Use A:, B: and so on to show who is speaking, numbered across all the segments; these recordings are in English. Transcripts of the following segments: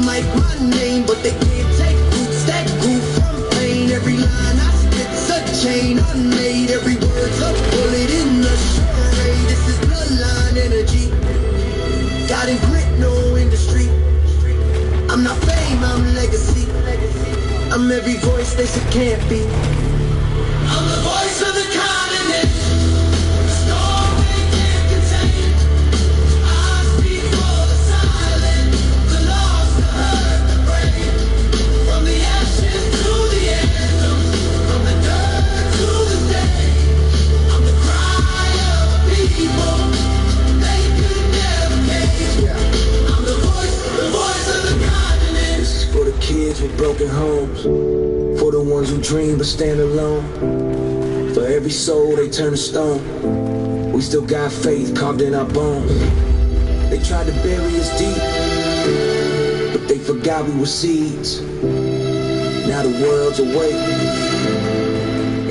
A: mic, my name, but they can't take roots that grew from pain. Every line I spit's a chain unmade. Every word's a bullet in the charade. This is bloodline energy. Got it grit, no industry. I'm not fame, I'm legacy. I'm every voice they say can't be. I'm the voice of the continent. The storm they can't contain. I speak for the silent, the lost, the hurt, the brave. From the ashes to the anthem, from the dirt to the stage. I'm the cry of the people. They could never cage. I'm the voice of the continent. This is for the kids with broken homes. For the ones who dream but stand alone. For every soul they turn to stone. We still got faith carved in our bones. They tried to bury us deep, but they forgot we were seeds. Now the world's awake,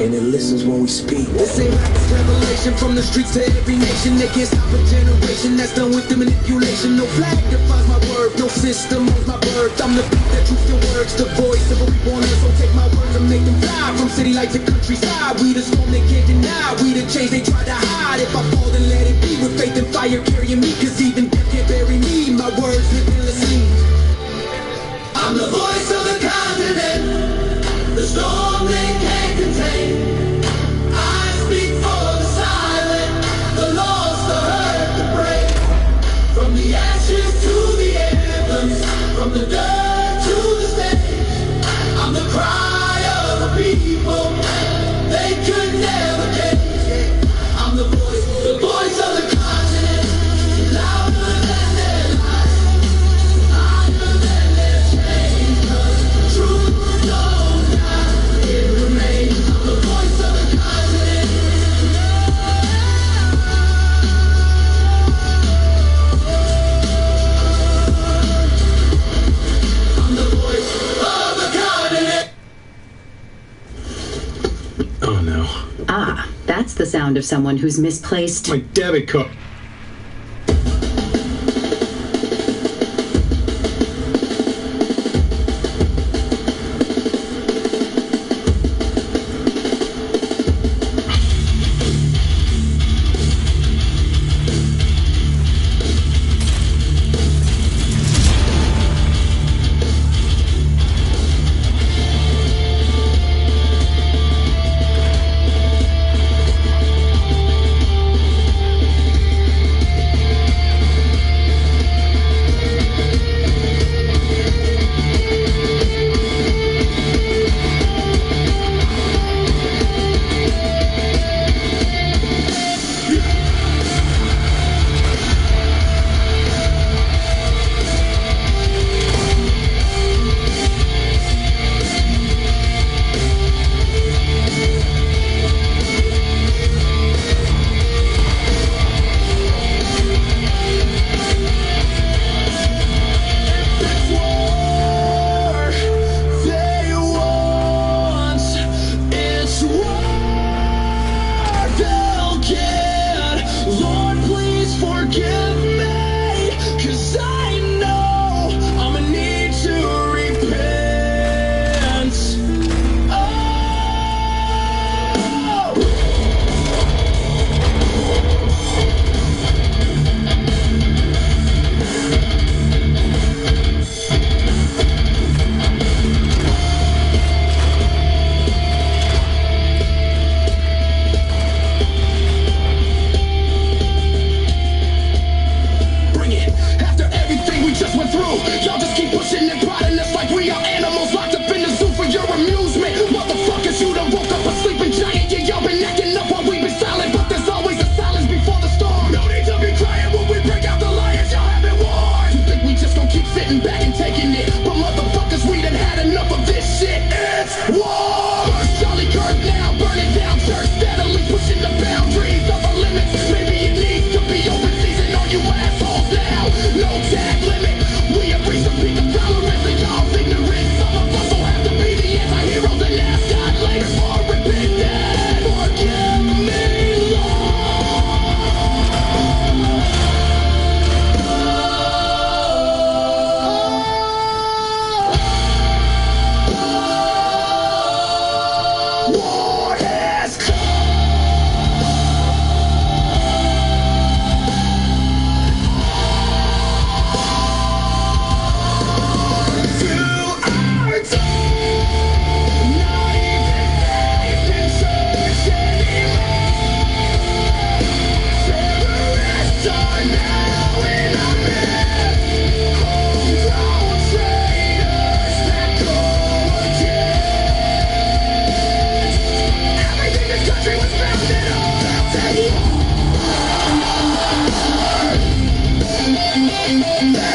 A: and it listens when we speak. This ain't like a revelation from the streets to every nation. They can't stop a generation that's done with the manipulation. No flag defines my worth, no system owns my birth. I'm the beat that truth your words, the voice of a reborn earth. So take my words and make them fly from city life to countryside. We the storm they can't deny, we the change they try to hide. If I fall then let it be, with faith and fire carrying me. Cause even death can't bury me, my words live endlessly. I'm the voice of the continent, the storm they can't contain. I speak for the silent, the lost, the hurt, the brave. From the ashes to the anthems, from the dirt to the stage. I'm the cry of the people, they could never cage. I'm the voice of the continent, louder than their lies, higher than their change. 'Cause truth don't die, it remains. I'm the voice of the continent. I'm the voice of the continent.
B: Oh no.
C: Ah, that's the sound of someone who's misplaced.
B: My debit card.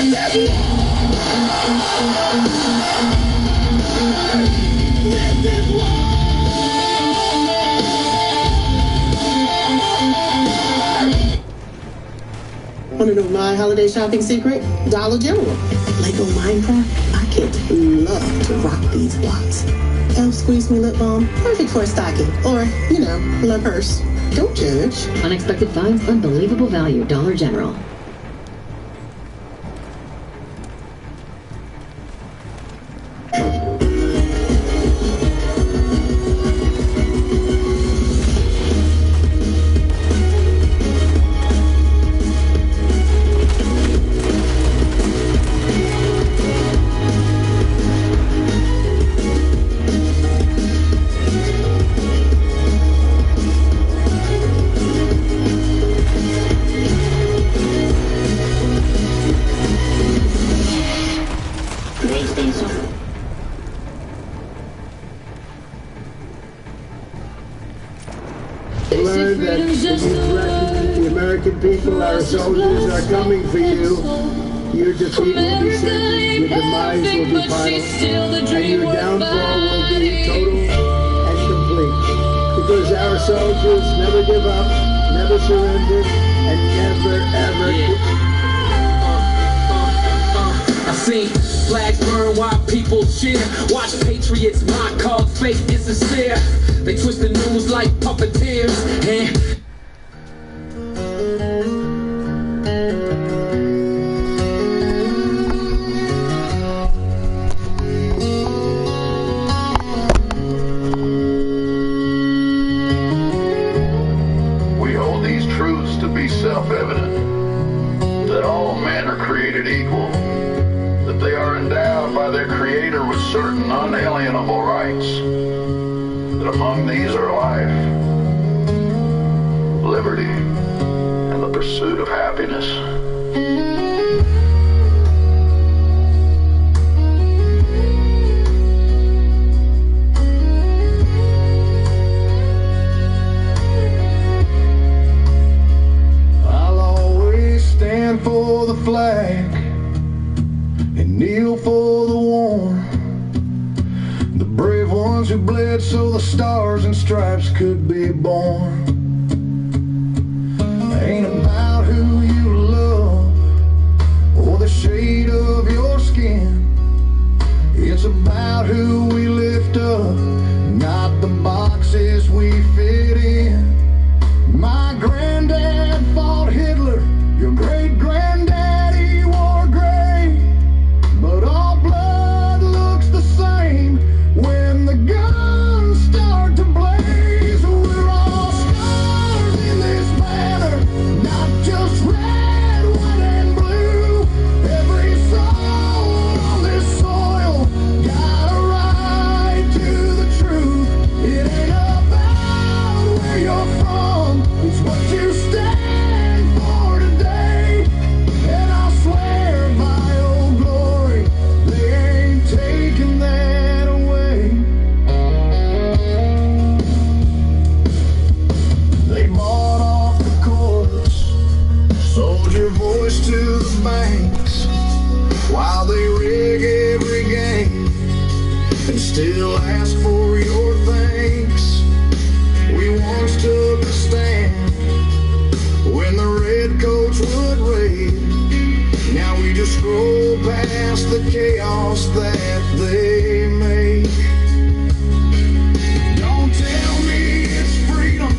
B: Want to know my holiday shopping secret? Dollar General. Lego Minecraft, I could love to rock these blocks. Elf Squeeze Me Lip Balm, perfect for a stocking. Or, you know, love purse. Don't judge.
C: Unexpected finds, unbelievable value. Dollar General.
D: Learn that the American people, our soldiers, are coming for you. Your defeat will be certain, your demise will be final, and your downfall will be total and complete. Because our soldiers never give up, never surrendered, and never ever quit.
E: I seen flags burn while people cheer. Watch patriots mock, called fake insincere. They twist the news like puppeteers. And
F: we hold these truths to be self-evident, that all men are created equal, that they are endowed by their Creator with certain unalienable rights, that among these are life, liberty, and the pursuit of happiness.
D: I'll always stand for the flag and kneel for the war. The brave ones who bled so the stars and stripes could be born. Ain't about who you love or the shade of your skin. It's about who we lift up, not the boxes we fit in. My granddad fought Hitler, your great-granddaddy wore gray, but all blood looks the same when the guns start to blaze. We're all stars in this banner, not just red, white, and blue. Every soul on this soil got a right to the truth. It ain't about where you're from, it's what you stand for today. And I swear by Old Glory, they ain't taking that away. They bought off the courts, sold your voice to the banks, while they rig every game and still ask for your thanks. We once took a stand when the redcoats would raid. Now we just scroll past the chaos that they make. Don't tell me it's freedom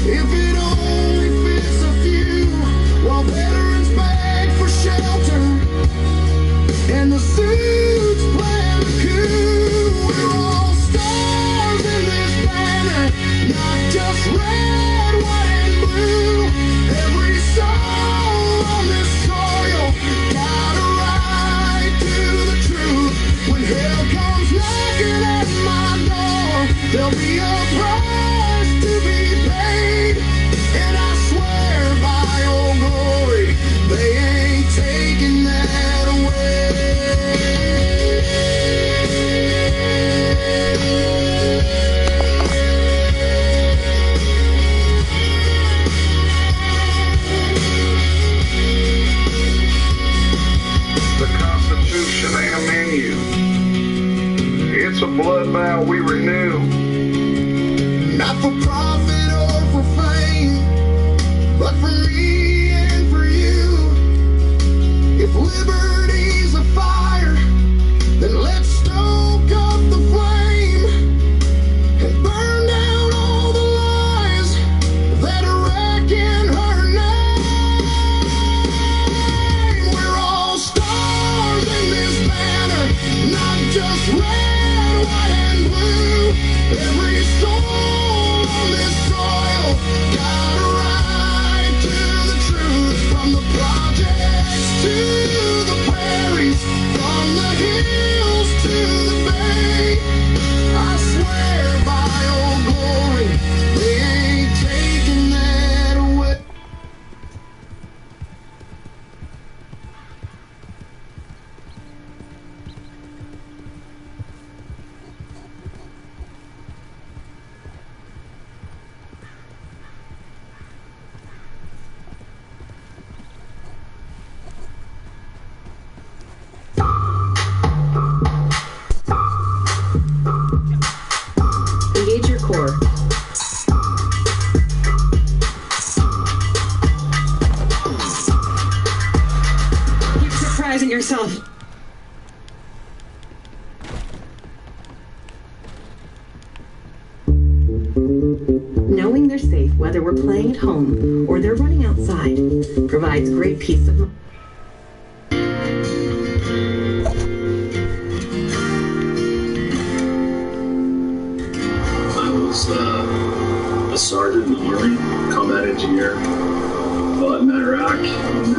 D: if it only fits a few, while veterans beg for shelter and the suits plan a coup. We're all stars in this banner, not just red, white, and blue. Every soul on this soil got a right to the truth. When
F: blood vow we renew.
D: Not for profit or for fame, but for me and for you. If liberty's a fire, then let's stoke up the flame and burn down all the lies that are wrecking her name. We're all stars in this banner, not just red, white, and blue. Every soul on this soil got a right to the truth. From the projects to the prairies, from the hills to the bay, I swear by old glory, they ain't taking that away.
C: Engage your core. Keep surprising yourself. Knowing they're safe, whether we're playing at home or they're running outside, provides great peace of mind.
G: I was a sergeant in the Army, combat engineer, fought in Iraq, and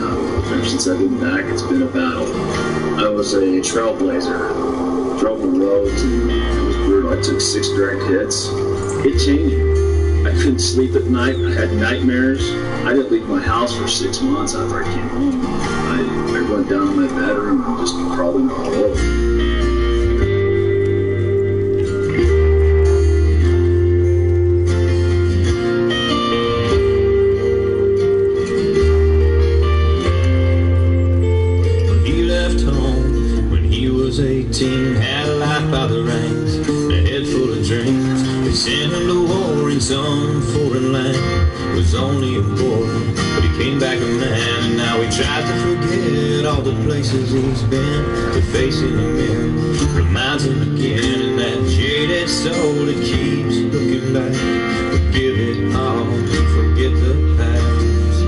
G: ever since I've been back, it's been a battle. I was a trailblazer, drove the roads, and it was brutal. I took 6 direct hits. It changed me. I couldn't sleep at night. I had nightmares. I didn't leave my house for 6 months after I came home. I went down in my bedroom and just crawled in a hole.
H: He left home when he was 18, had a life by the reins, a head full of dreams. They sent him to war in some foreign land. It was only a boy, but he came back a man, and now he tries to forget all the places he's been. The face in the mirror reminds him again, and that jaded soul that keeps looking back. Forgive it all, forget the past.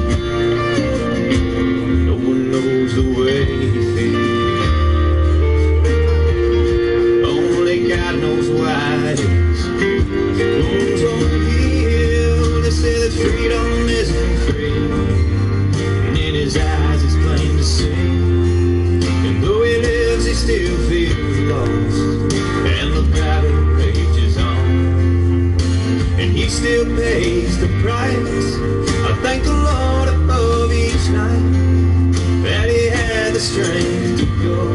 H: No one knows the way he feels. Only God knows why it is. Wounds won't heal. They say that freedom isn't free, and in his eyes it's plain to see. And though he lives, he still feels lost, and the battle rages on, and he still pays the price. I thank the Lord above each night that he had the strength to go.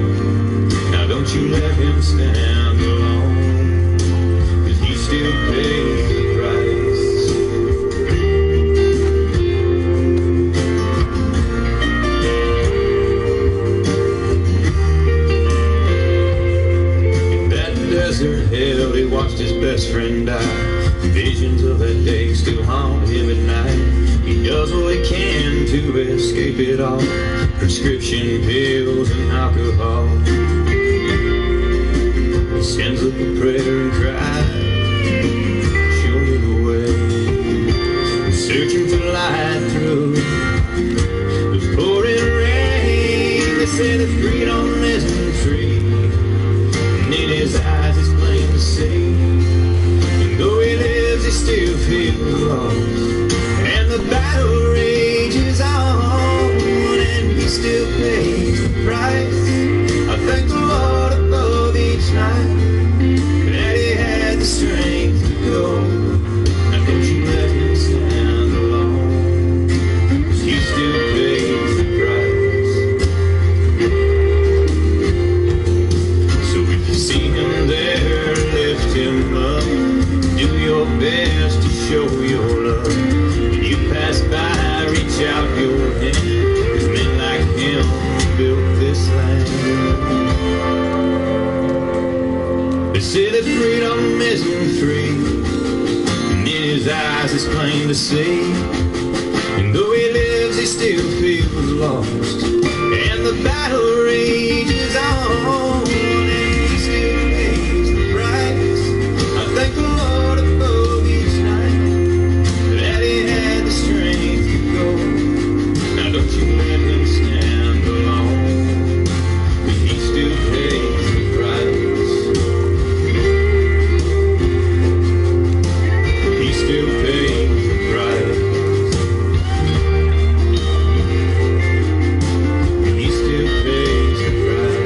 H: Now don't you let him stand alone, 'cause he still pays the price. In that desert hell, he watched his best friend die. Visions of that day still haunt him at night. He does what he can to escape it all. Prescription pills and alcohol. He sends up a prayer and cries, show me the way. Searching for light through the pouring rain. They say that freedom isn't free, and in his eyes it's plain to see. And though he lives, he still feels lost, and the battle rages on, and he still pays the price. I thank the Lord above each night that he had the strength to go. Now don't you let him stand alone, 'cause he still pays the price. So if you see him there, lift him up. Do your best to show your love. say that freedom isn't free, and in his eyes it's plain to see. And though he lives, he still feels lost, and the battle rages on, and he still pays the price. I thank the Lord above each night that he had the strength to go. Now don't you let him stand alone, but he still pays the price. He still pays the price. He still pays the price.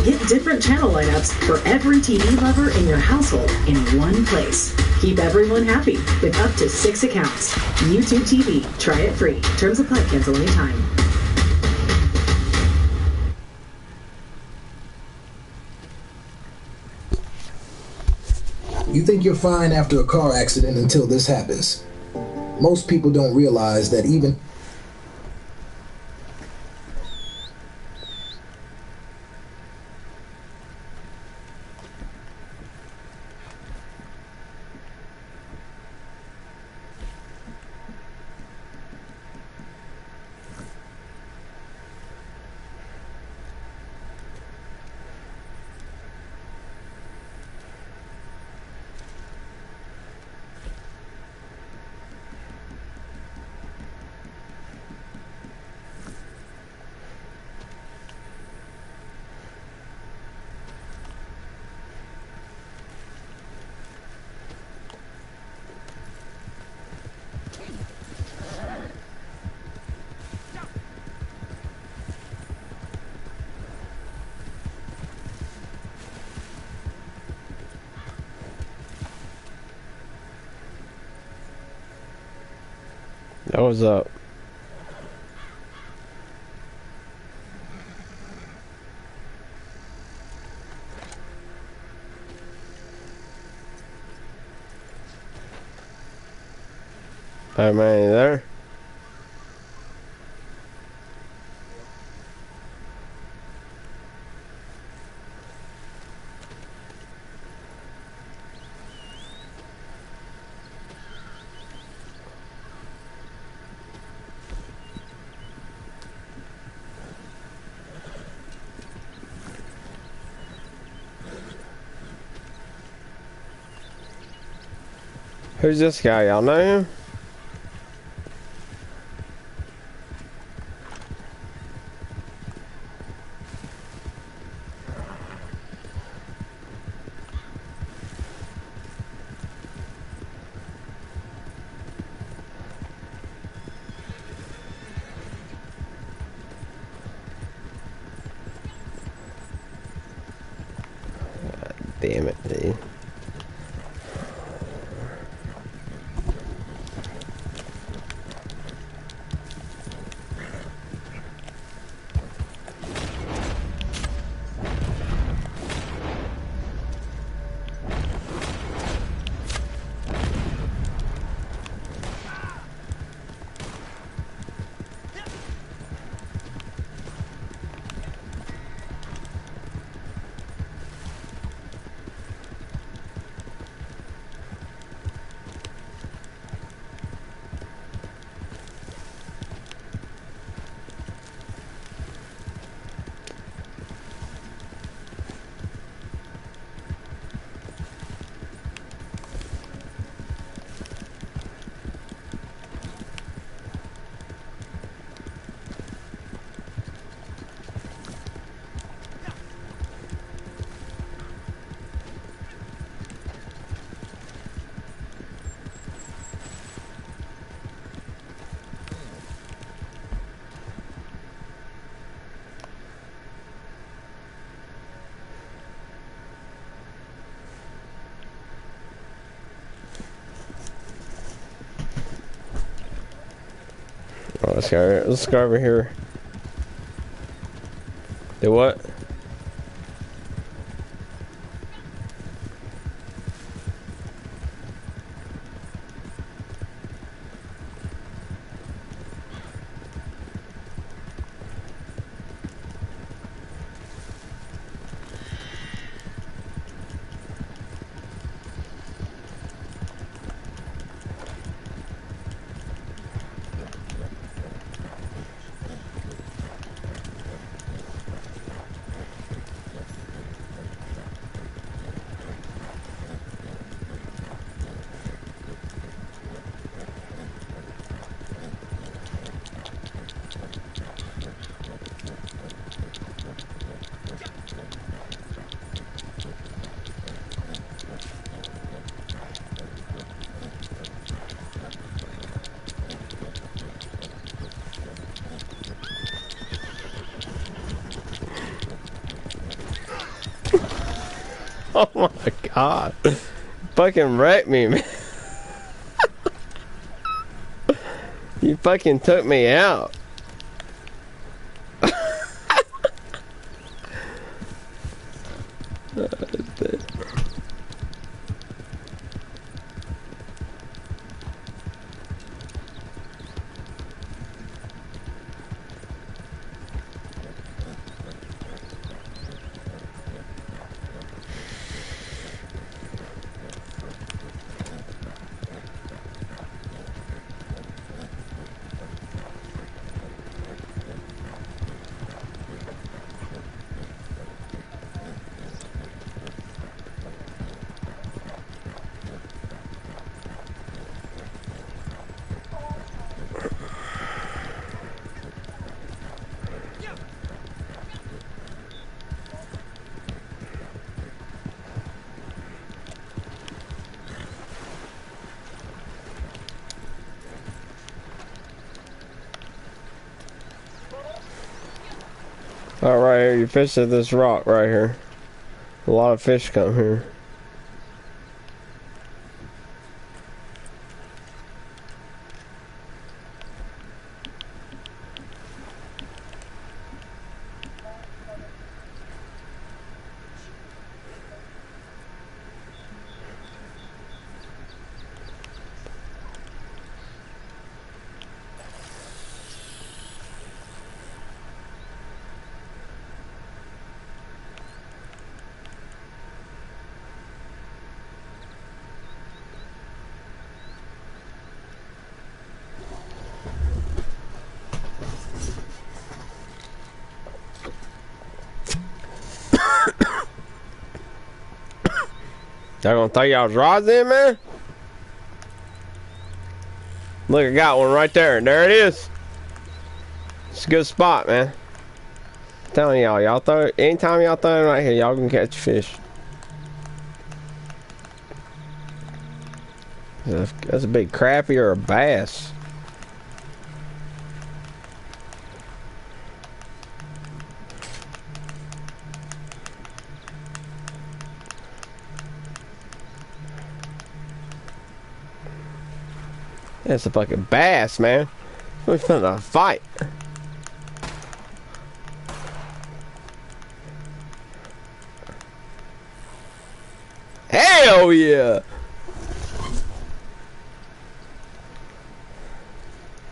C: Get different channel lineups for every TV lover in your household in one place. Keep everyone happy with up to 6 accounts. YouTube TV. Try it free. Terms apply. Cancel anytime.
I: You think you're fine after a car accident until this happens. Most people don't realize that even
J: That was up. Hey man, you there? Who's this guy? Y'all know him? Damn it, dude. Let's go over here. Do what? Oh my god. Fucking wrecked me, man. You fucking took me out. All right, here, you fish at this rock right here. A lot of fish come here. Y'all gonna throw y'all's rods in, man? Look, I got one right there. There it is. It's a good spot, man. I'm telling y'all throw it. Anytime y'all throw it right here, y'all can catch fish. That's a big crappie or a bass. That's a fucking bass, man. We're finna fight. Hell yeah!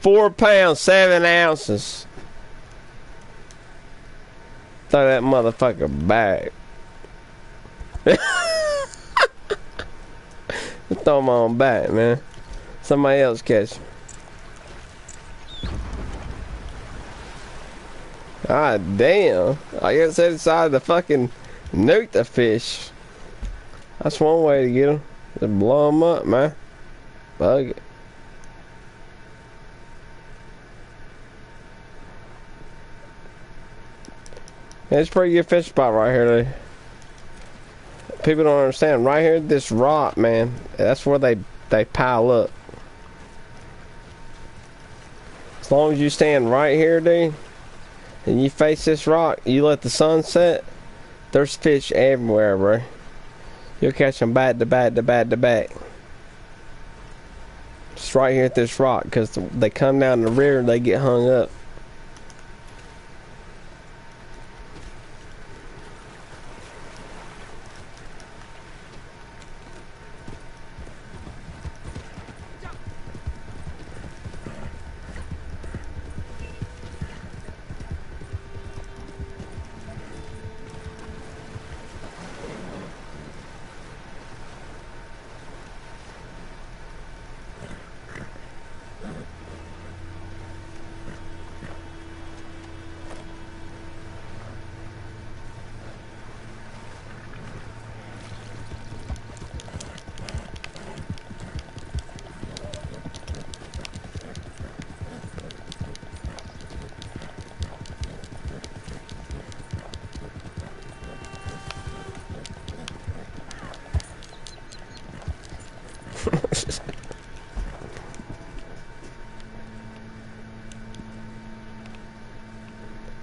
J: 4 pounds, 7 ounces. Throw that motherfucker back. Throw him on back, man. Somebody else catch him. God damn. I guess they decided to fucking nuke the fish. That's one way to get them. To blow them up, man. Bug it. It's a pretty good fish spot right here. People don't understand. Right here, this rock, man. That's where they pile up. As long as you stand right here, dude, and you face this rock, you let the sun set, there's fish everywhere, bro. You'll catch them back to back to back to back. Just right here at this rock, because they come down the river and they get hung up.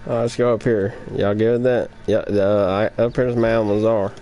J: Let's go up here. Y'all good with that? Yeah, up here's Mount Lazar.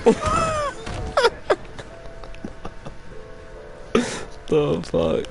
J: The fuck?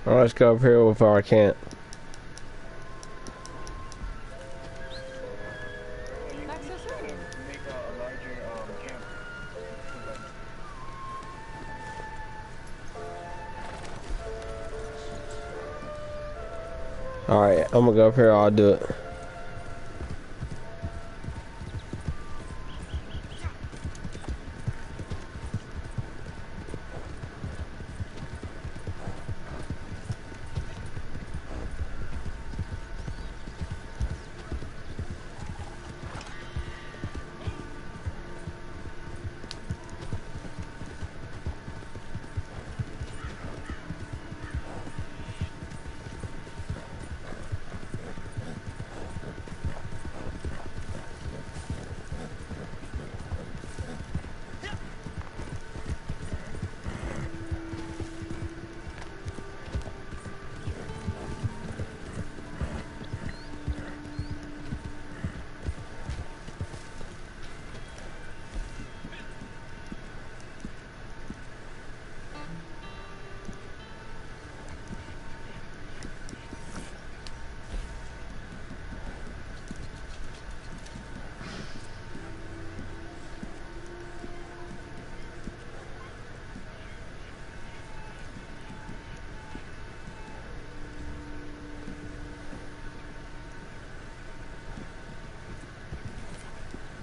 J: Alright, let's go over here before I can't. Alright, I'm gonna go up here, I'll do it.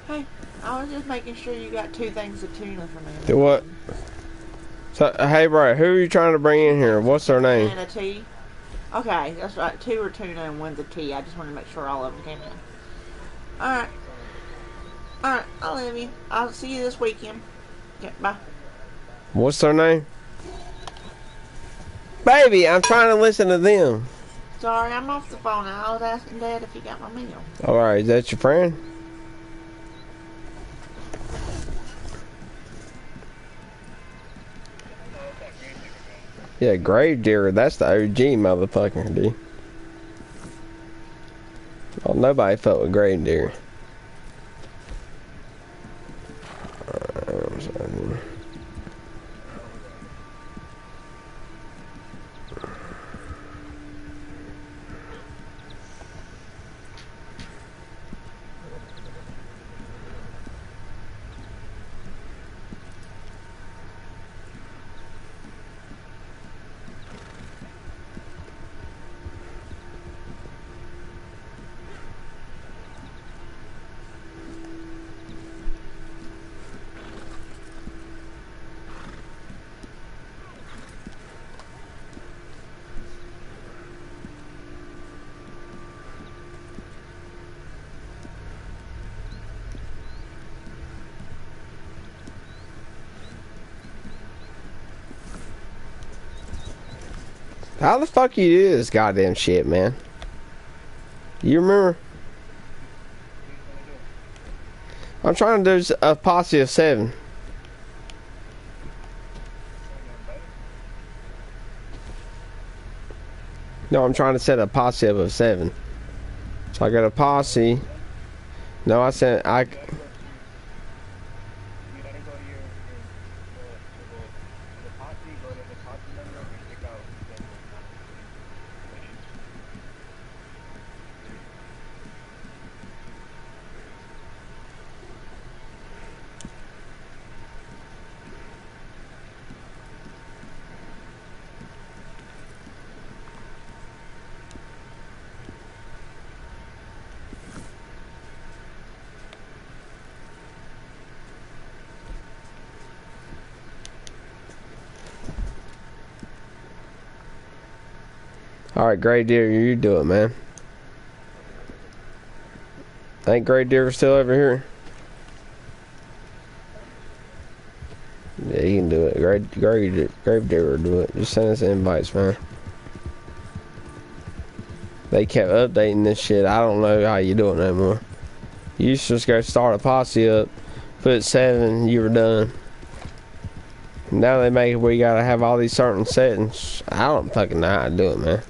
K: Hey, I was just making sure you got 2 things of tuna for me.
J: Do what? So, hey, bro, who are you trying to bring in here? What's their name?
K: And a tea. Okay, that's right. 2 are tuna and 1's a tea. I just wanted to make sure all of them came in. Alright. Alright, I love you. I'll see you this weekend. Okay, bye.
J: What's their name? Baby, I'm trying to listen to them.
K: Sorry, I'm off the phone. I was asking Dad if he got my meal.
J: Alright, is that your friend? Yeah, grave digger, that's the OG motherfucker, dude. Well, nobody fuck with grave digger. How the fuck you do this goddamn shit, man? You remember? I'm trying to do a posse of 7. No, I'm trying to set a posse of 7. So I got a posse. No, I sent I. Alright, Gray Deer, you do it, man. Ain't Gray Deer still over here? Yeah, you can do it. Grave Deer will do it. Just send us invites, man. They kept updating this shit. I don't know how you do it no more. You used to just go start a posse up, put 7, you were done. Now they make it where you gotta have all these certain settings. I don't fucking know how to do it, man.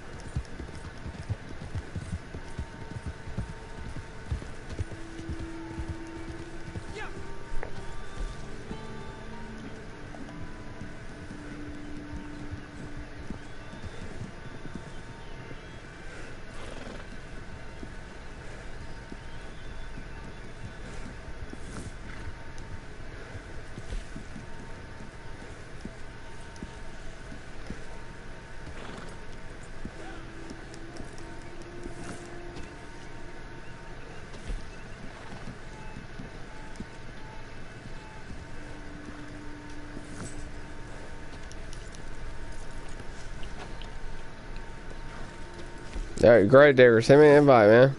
J: Alright, Great Digger, send me an invite, man.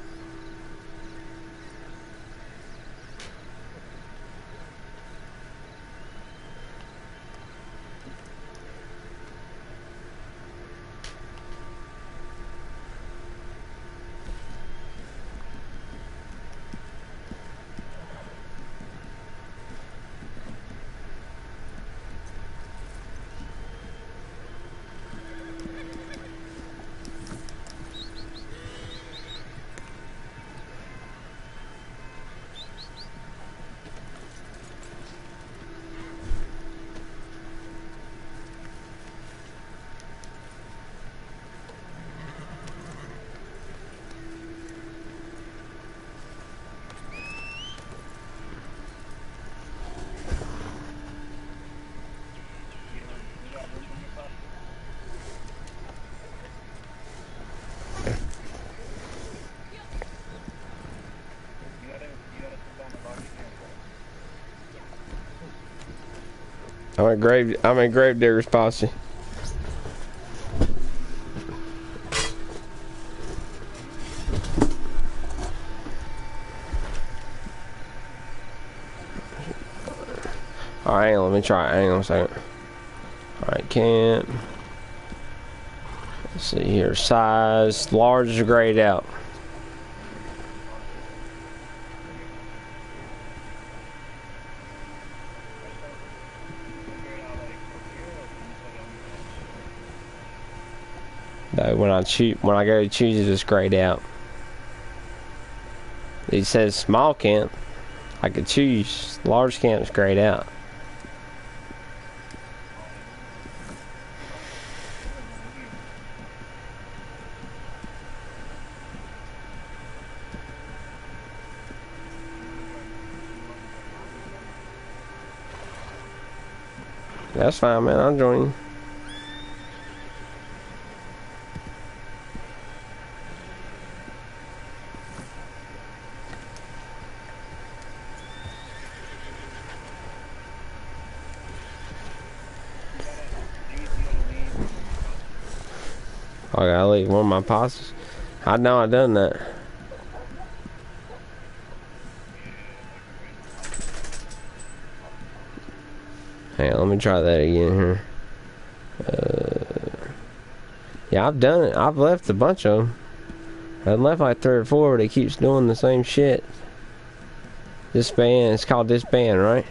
J: I'm in Grave Digger's posse. Alright, let me try it. Hang on a second. Alright, can't. Let's see here. Size, large is grayed out. When I go to choose it, it's grayed out. It says small camp. I could choose large camp is grayed out. That's fine, man. I'll join you. I gotta leave one of my posses. I know I done that. Hang on, let me try that again here. Yeah, I've done it. I've left a bunch of them. I've left like 3 or 4, but it keeps doing the same shit. Disband. It's called disband, right?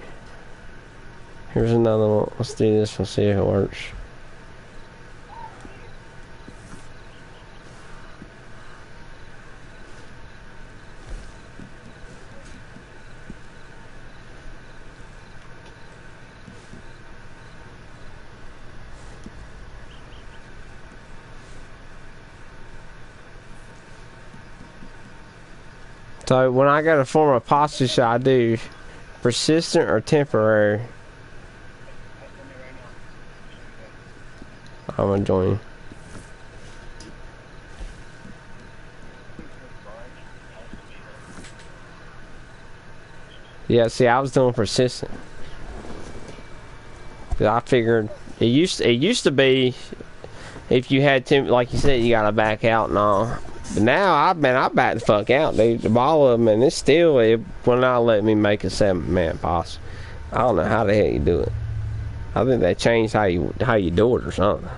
J: Here's another one. Let's do this. We'll see if it works. So when I go to form a posse, should I do persistent or temporary? I'm gonna join you. Yeah, see, I was doing persistent. 'Cause I figured it used to be If you had to, like you said, you gotta back out and all. But now, I back the fuck out, dude. All of them, and it will not let me make a 7-man posse. I don't know how the hell you do it. I think they changed how you do it or something.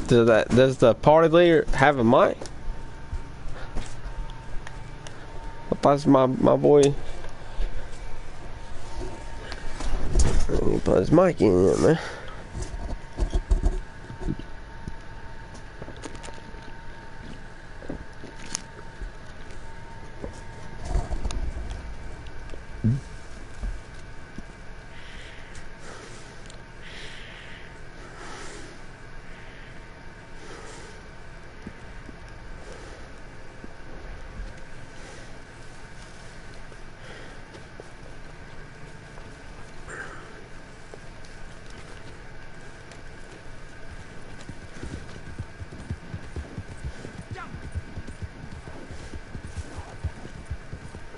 J: Does the party leader have a mic? That's my boy. He put his mic in there, man.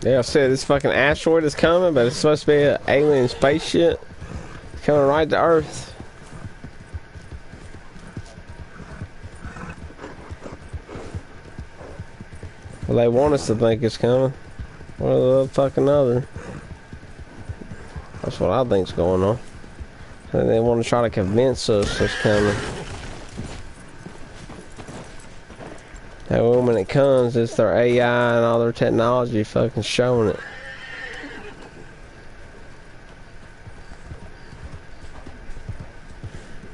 J: Yeah, I said this fucking asteroid is coming, but it's supposed to be an alien spaceship. It's coming right to Earth. Well, they want us to think it's coming. Well, the fucking other. That's what I think's going on. And they want to try to convince us it's coming. That when it comes, it's their AI and all their technology fucking showing it.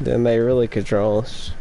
J: Then they really control us.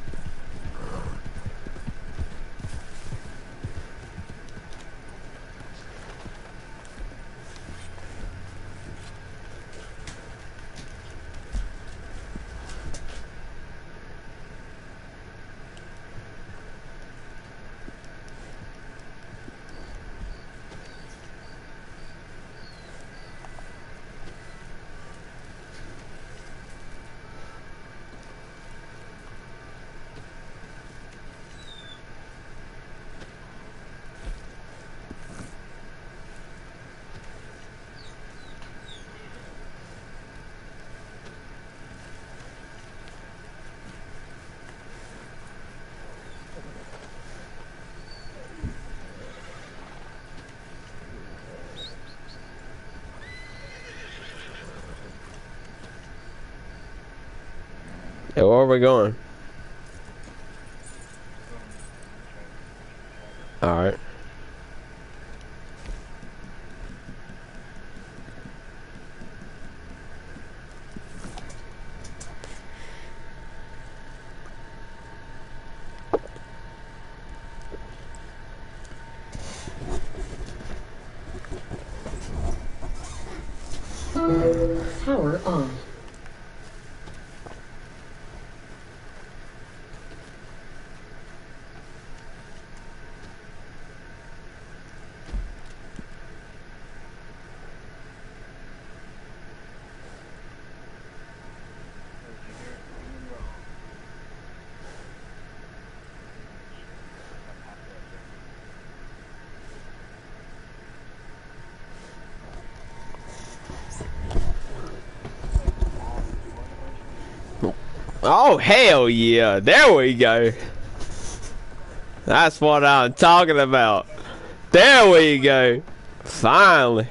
J: Hey, where are we going? Alright.
C: Power on.
J: Oh, hell yeah. There we go. That's what I'm talking about. There we go. Finally.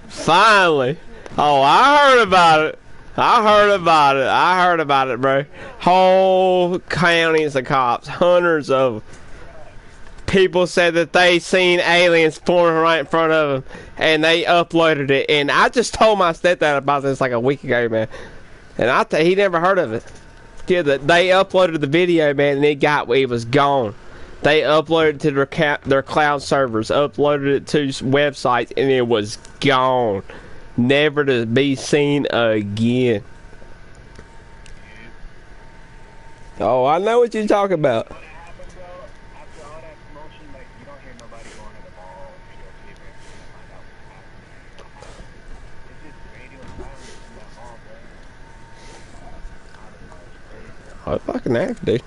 J: Finally. Oh, I heard about it. I heard about it, bro. Whole counties of cops. Hundreds of people said that they seen aliens forming right in front of them. And they uploaded it. And I just told my stepdad about this like a week ago, man. And he never heard of it. Yeah, they uploaded the video, man, and it was gone. They uploaded it to their cloud servers, uploaded it to websites, and it was gone. Never to be seen again. Oh, I know what you're talking about. Oh, fucking half, dude.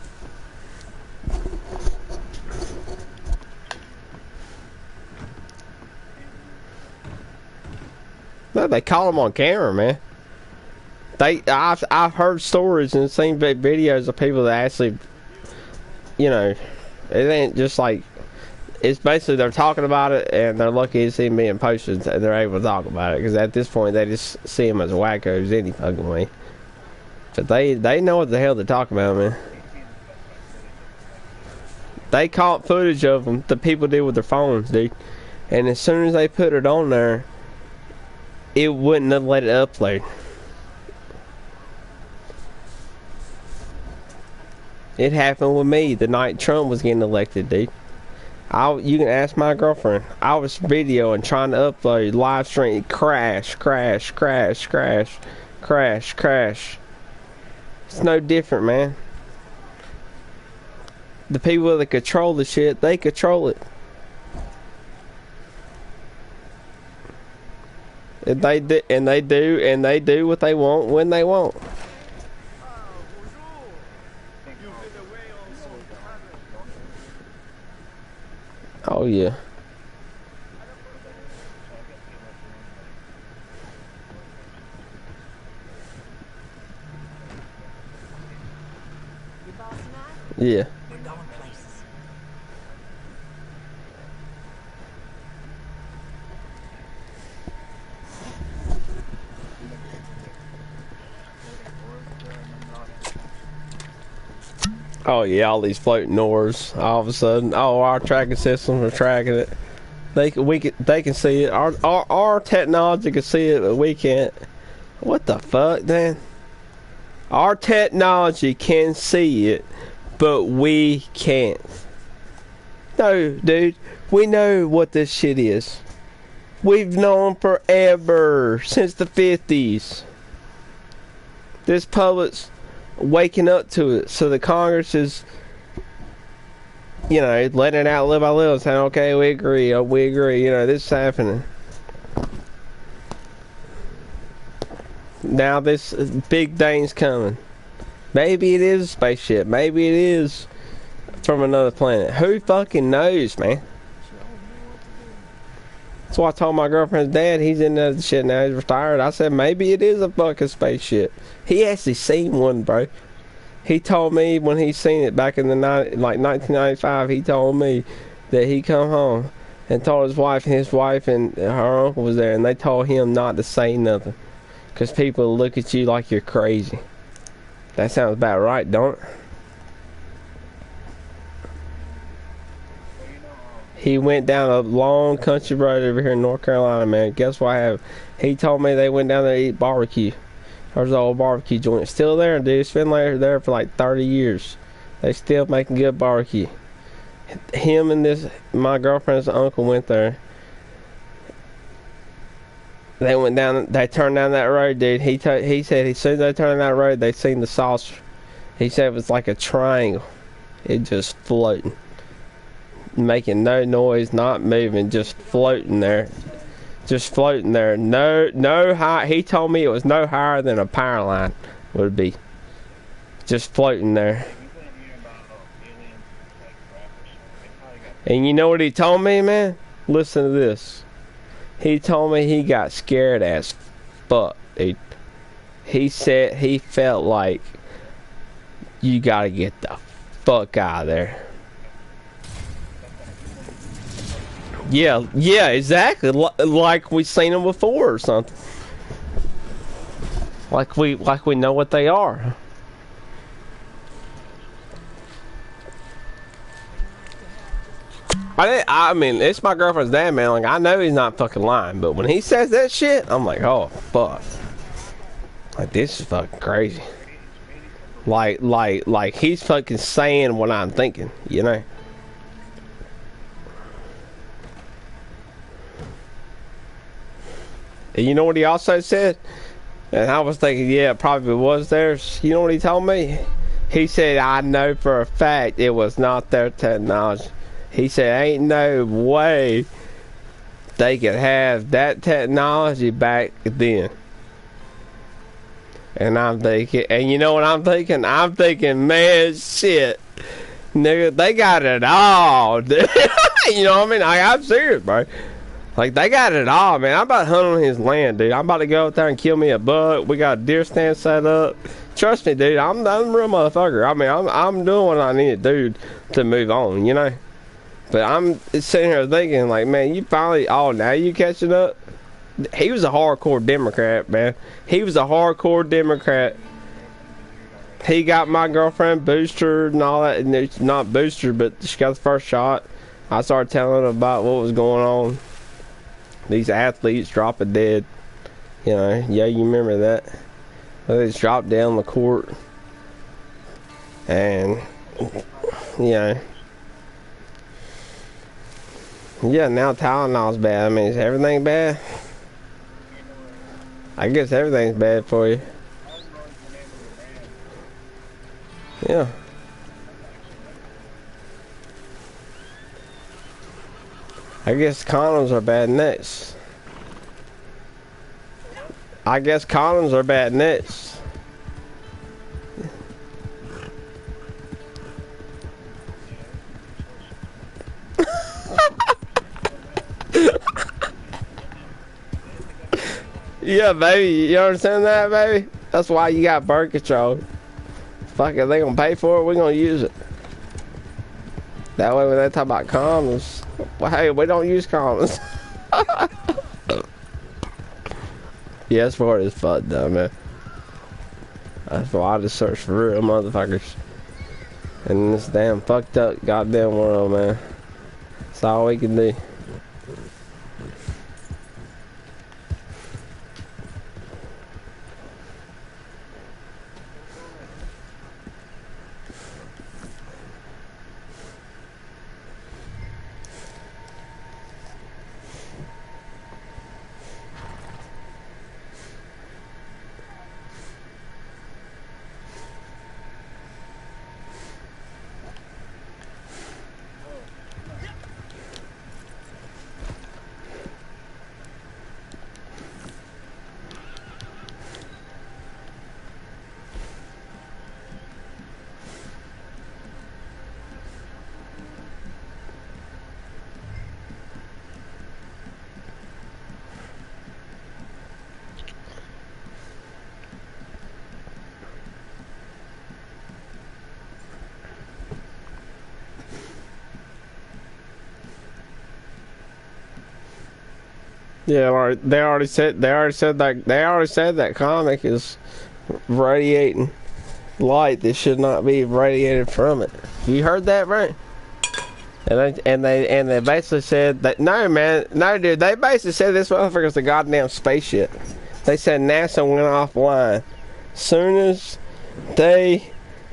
J: No, they call them on camera, man. I've heard stories and seen videos of people that actually, you know, it ain't just like, it's basically they're talking about it and they're lucky to see them being posted and they're able to talk about it, because at this point they just see them as wackos any fucking way. But they know what the hell they're talking about, man. They caught footage of them, the people did with their phones, dude. And as soon as they put it on there, it wouldn't have let it upload. It happened with me the night Trump was getting elected, dude. You can ask my girlfriend. I was videoing, trying to upload, live stream, crash. It's no different, man. The people that control the shit, they control it. And they do what they want when they want. Oh yeah. Yeah. Oh yeah, all these floating oars. All of a sudden, oh, our tracking systems are tracking it. They can see it. Our technology can see it, but we can't. What the fuck, man? Our technology can see it, but we can't. No, dude, we know what this shit is. We've known forever, since the 50s. This public's waking up to it, so the Congress is, you know, letting it out little by little, saying, okay, we agree, you know, this is happening. Now this big thing's coming. Maybe it is a spaceship, maybe it is from another planet. Who fucking knows, man? That's why I told my girlfriend's dad, he's in that shit now, he's retired. I said, maybe it is a fucking spaceship. He actually seen one, bro. He told me when he seen it back in the 1995, he told me that he come home and told his wife and her uncle was there, and they told him not to say nothing, because people look at you like you're crazy. That sounds about right, don't it? He went down a long country road over here in North Carolina, man. Guess what happened? He told me they went down there to eat barbecue. There's an old barbecue joint still there, dude. It's been there for like 30 years. They still making good barbecue. Him and my girlfriend's uncle went there. They went down. They turned down that road, dude. He said as soon as they turned down that road, they seen the saucer. He said it was like a triangle. It just floating, making no noise, not moving, just floating there. Just floating there. No high. He told me it was no higher than a power line would be. Just floating there. And you know what he told me, man? Listen to this. He told me he got scared as fuck, dude. He said he felt like you gotta get the fuck out of there. Yeah, exactly. Like we seen them before or something. Like we know what they are. I mean, it's my girlfriend's dad, man. Like, I know he's not fucking lying, but when he says that shit, I'm like, oh fuck. Like, this is fucking crazy. Like he's fucking saying what I'm thinking, you know. And you know what he also said? And I was thinking, yeah, it probably was theirs. You know what he told me? He said, I know for a fact it was not their technology. He said, ain't no way they could have that technology back then. And I'm thinking, and you know what I'm thinking? I'm thinking, man, shit. Nigga, they got it all, dude. You know what I mean? I'm serious, bro. Like, they got it all, man. I'm about to hunt on his land, dude. I'm about to go out there and kill me a buck. We got a deer stand set up. Trust me, dude. I'm a real motherfucker. I mean, I'm doing what I need to do to move on, you know? But I'm sitting here thinking, like, man, you finally, now you catching up? He was a hardcore Democrat, man. He was a hardcore Democrat. He got my girlfriend boosted and all that. And it's not boosted, but she got the first shot. I started telling her about what was going on. These athletes dropping dead. You know, yeah, you remember that. They just dropped down the court. And, you know. Yeah, now Tylenol's bad. I mean, is everything bad? I guess everything's bad for you. Yeah. I guess condoms are bad next. I guess condoms are bad next. Yeah, baby. You understand that, baby? That's why you got birth control. Fuck it, they gonna pay for it, we gonna use it. That way when they talk about condoms, well, hey, we don't use condoms. Yeah, that's for it as fuck though, man. That's why I just search for real motherfuckers. In this damn fucked up goddamn world, man. That's all we can do. Yeah, they already said that comic is radiating light that should not be radiated from it. You heard that, right? And they basically said that no, man, no, dude. They basically said this motherfucker's a goddamn spaceship. They said NASA went offline.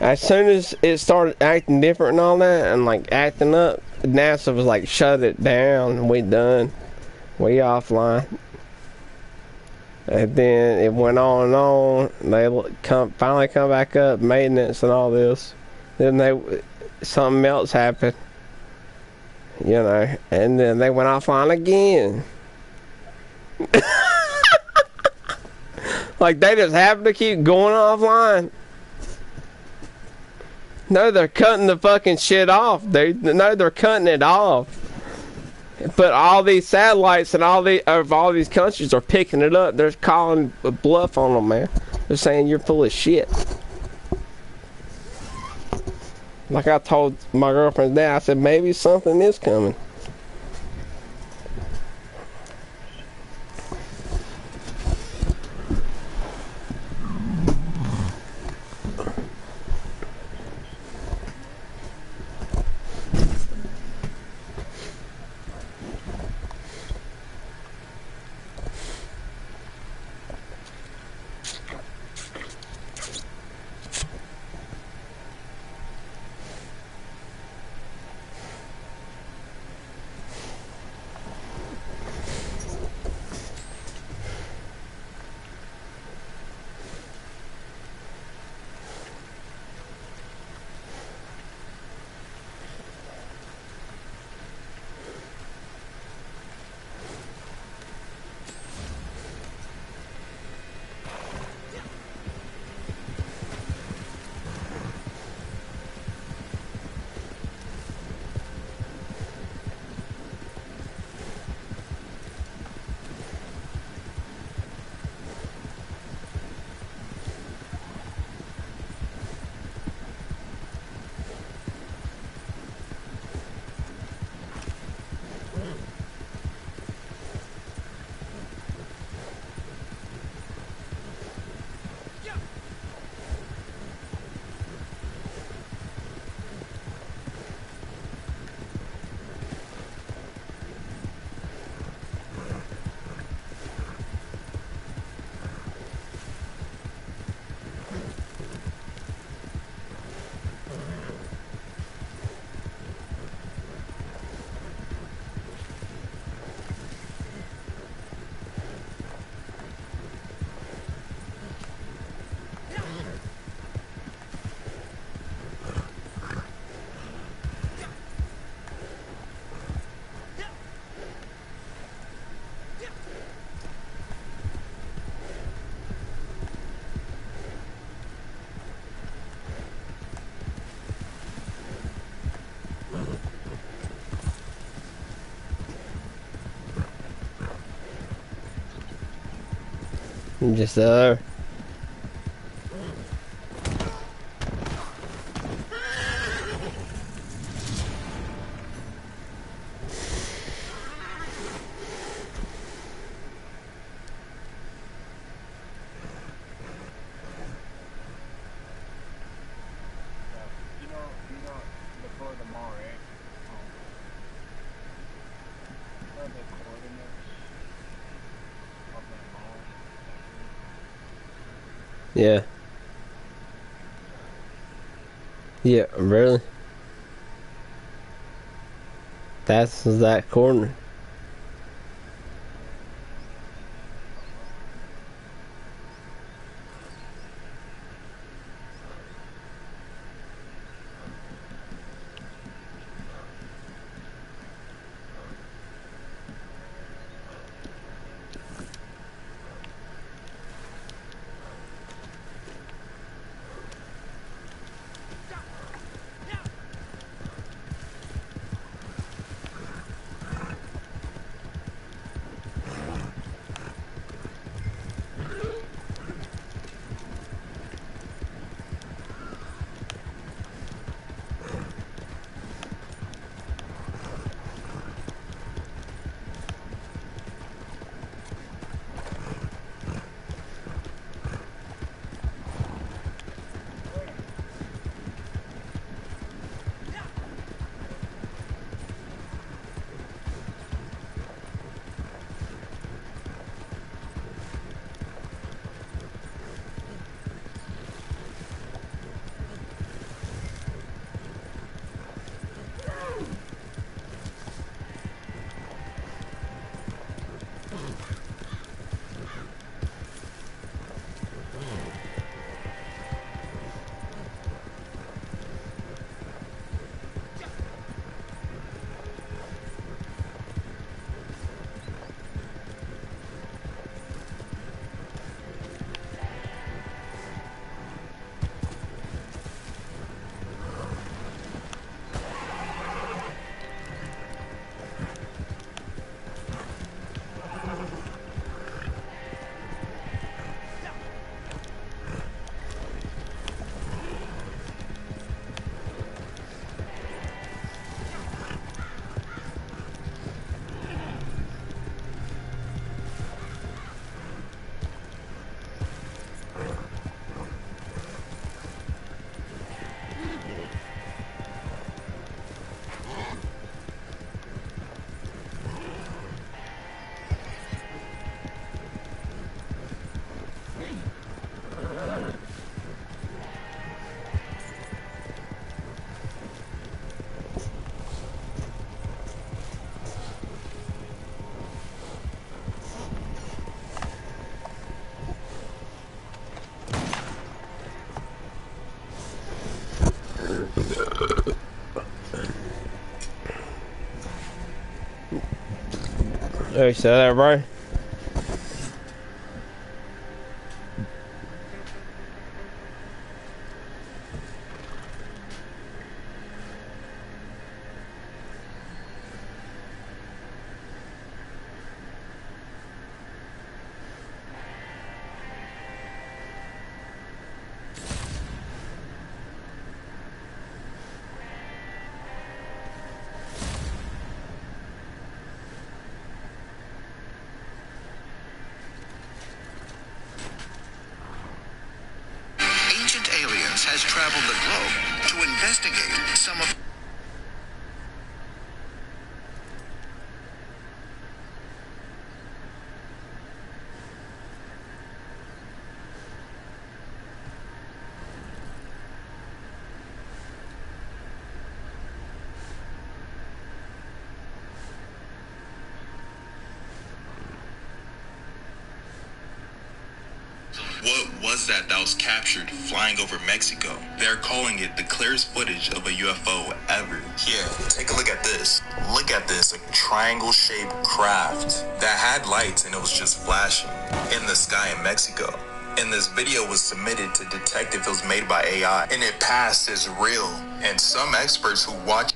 J: As soon as it started acting different and all that, and like acting up, NASA was like, shut it down. We done. We offline. And then it went on and on. They finally come back up, maintenance and all this. Then something else happened, you know, and then they went offline again. Like they just happen to keep going offline. No, they're cutting the fucking shit off, dude. No, they're cutting it off. But all these satellites and all these countries are picking it up. They're calling a bluff on them, man. They're saying you're full of shit. Like I told my girlfriend today, I said maybe something is coming. I'm just there. Yeah. Yeah, really? That's that corner. There you see that, bro?
A: Has traveled the globe to investigate some of what was that was captured flying over Mexico. They're calling it the clearest footage of a UFO ever. Here, take a look at this. Look at this, a triangle-shaped craft that had lights and it was just flashing in the sky in Mexico. And this video was submitted to detect if it was made by AI, and it passed as real. And some experts who watch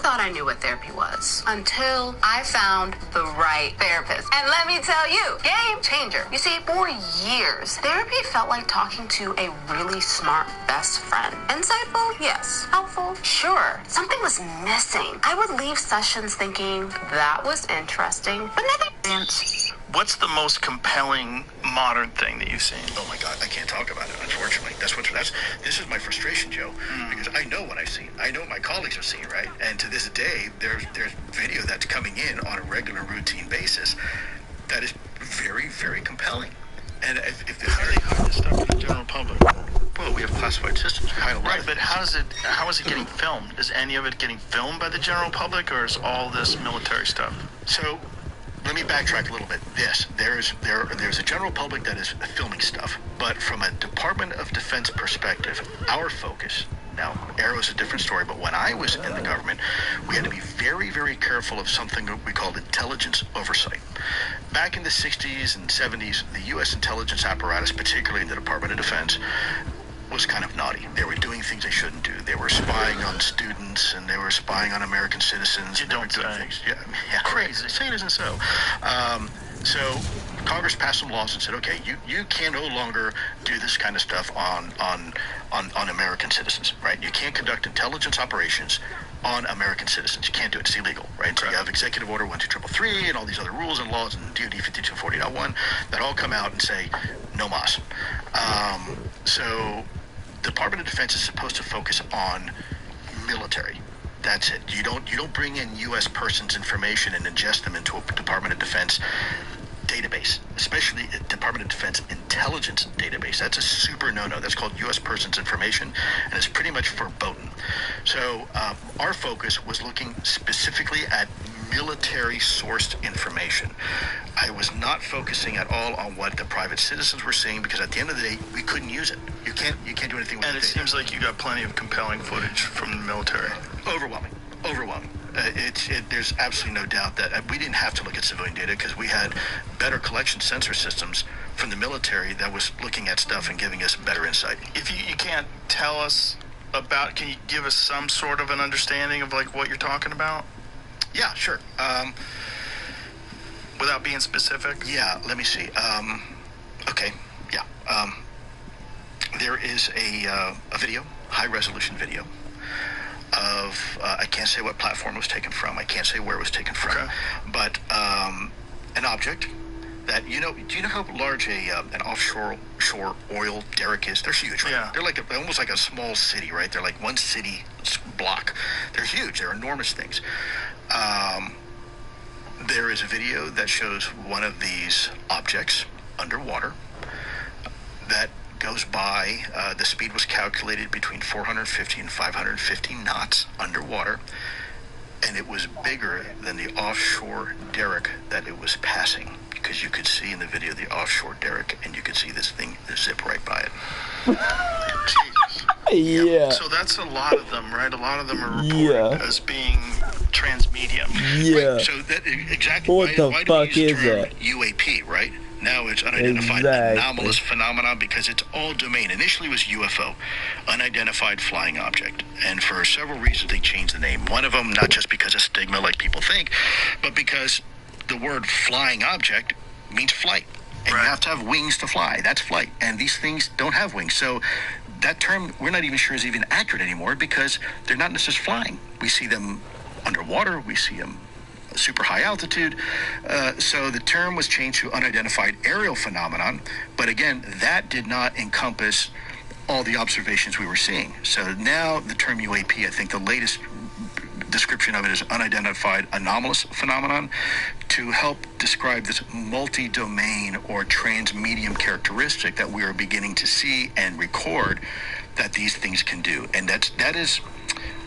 L: thought I knew what therapy was until I found the right therapist. And let me tell you, game changer. You see, for years, therapy felt like talking to a really smart best friend. Insightful? Yes. Helpful? Sure. Something was missing. I would leave sessions thinking that was interesting, but nothing.
M: What's the most compelling modern thing that you've seen?
N: Oh my God, I can't talk about it, unfortunately. This is my frustration, Joe, because I know what I've seen. I know what my colleagues have seen, right? And to this day, there's video that's coming in on a regular routine basis that is very, very compelling. And if
M: how do they hide this stuff from the general public?
N: Well, we have classified systems. We hide a lot.
M: Right, but how is it getting filmed? Is any of it getting filmed by the general public, or is all this military stuff?
N: So, let me backtrack a little bit. Yes, there's a general public that is filming stuff, but from a Department of Defense perspective, our focus. Now, Arrow's a different story, but when I was in the government, we had to be very, very careful of something that we called intelligence oversight. Back in the 60s and 70s, the U.S. intelligence apparatus, particularly in the Department of Defense, was kind of naughty. They were doing things they shouldn't do. They were spying on students, and they were spying on American citizens.
M: You don't say.
N: Things. Yeah, crazy. Say it isn't so. So Congress passed some laws and said, okay, you can no longer do this kind of stuff on American citizens, right? You can't conduct intelligence operations on American citizens. You can't do it. It's illegal, right? So you have Executive Order 12333 and all these other rules and laws and DOD 5240.1 that all come out and say no mas. So Department of Defense is supposed to focus on military. That's it. You don't bring in U.S. persons' information and ingest them into a Department of Defense database, especially a Department of Defense intelligence database. That's a super no-no. That's called U.S. persons' information, and it's pretty much verboten. So our focus was looking specifically at military-sourced information. I was not focusing at all on what the private citizens were seeing, because at the end of the day, we couldn't use it. You can't do anything with it.
M: And it seems like you got plenty of compelling footage from the military.
N: Overwhelming. There's absolutely no doubt that we didn't have to look at civilian data because we had better collection sensor systems from the military that was looking at stuff and giving us better insight.
M: If you can't tell us about, can you give us some sort of an understanding of like what you're talking about?
N: Yeah, sure.
M: Without being specific?
N: Yeah, let me see. Okay, yeah. There is a video, high-resolution video, of, I can't say what platform it was taken from, I can't say where it was taken from, okay. But an object that, do you know how large an offshore oil derrick is? They're huge, right? Yeah. They're almost like a small city, right? They're like one city block. They're huge, they're enormous things. There is a video that shows one of these objects underwater that goes by, the speed was calculated between 450 and 550 knots underwater, and it was bigger than the offshore derrick that it was passing, because you could see in the video the offshore derrick, and you could see this thing zip right by it.
J: Yeah.
M: So that's a lot of them, right? A lot of them are reported as being transmedium.
J: Yeah.
N: Right? So that exactly
J: what the fuck is that?
N: UAP, right? Now it's unidentified anomalous phenomena, because it's all domain. Initially it was UFO, unidentified flying object. And for several reasons they changed the name. One of them, not just because of stigma like people think, but because the word flying object means flight. And you have to have wings to fly. That's flight. And these things don't have wings. So that term, we're not even sure is even accurate anymore, because they're not necessarily flying. We see them underwater. We see them super high altitude. So the term was changed to unidentified aerial phenomenon. But again, that did not encompass all the observations we were seeing. So now the term UAP, I think the latest description of it is unidentified anomalous phenomenon, to help describe this multi-domain or transmedium characteristic that we are beginning to see and record that these things can do. And that is,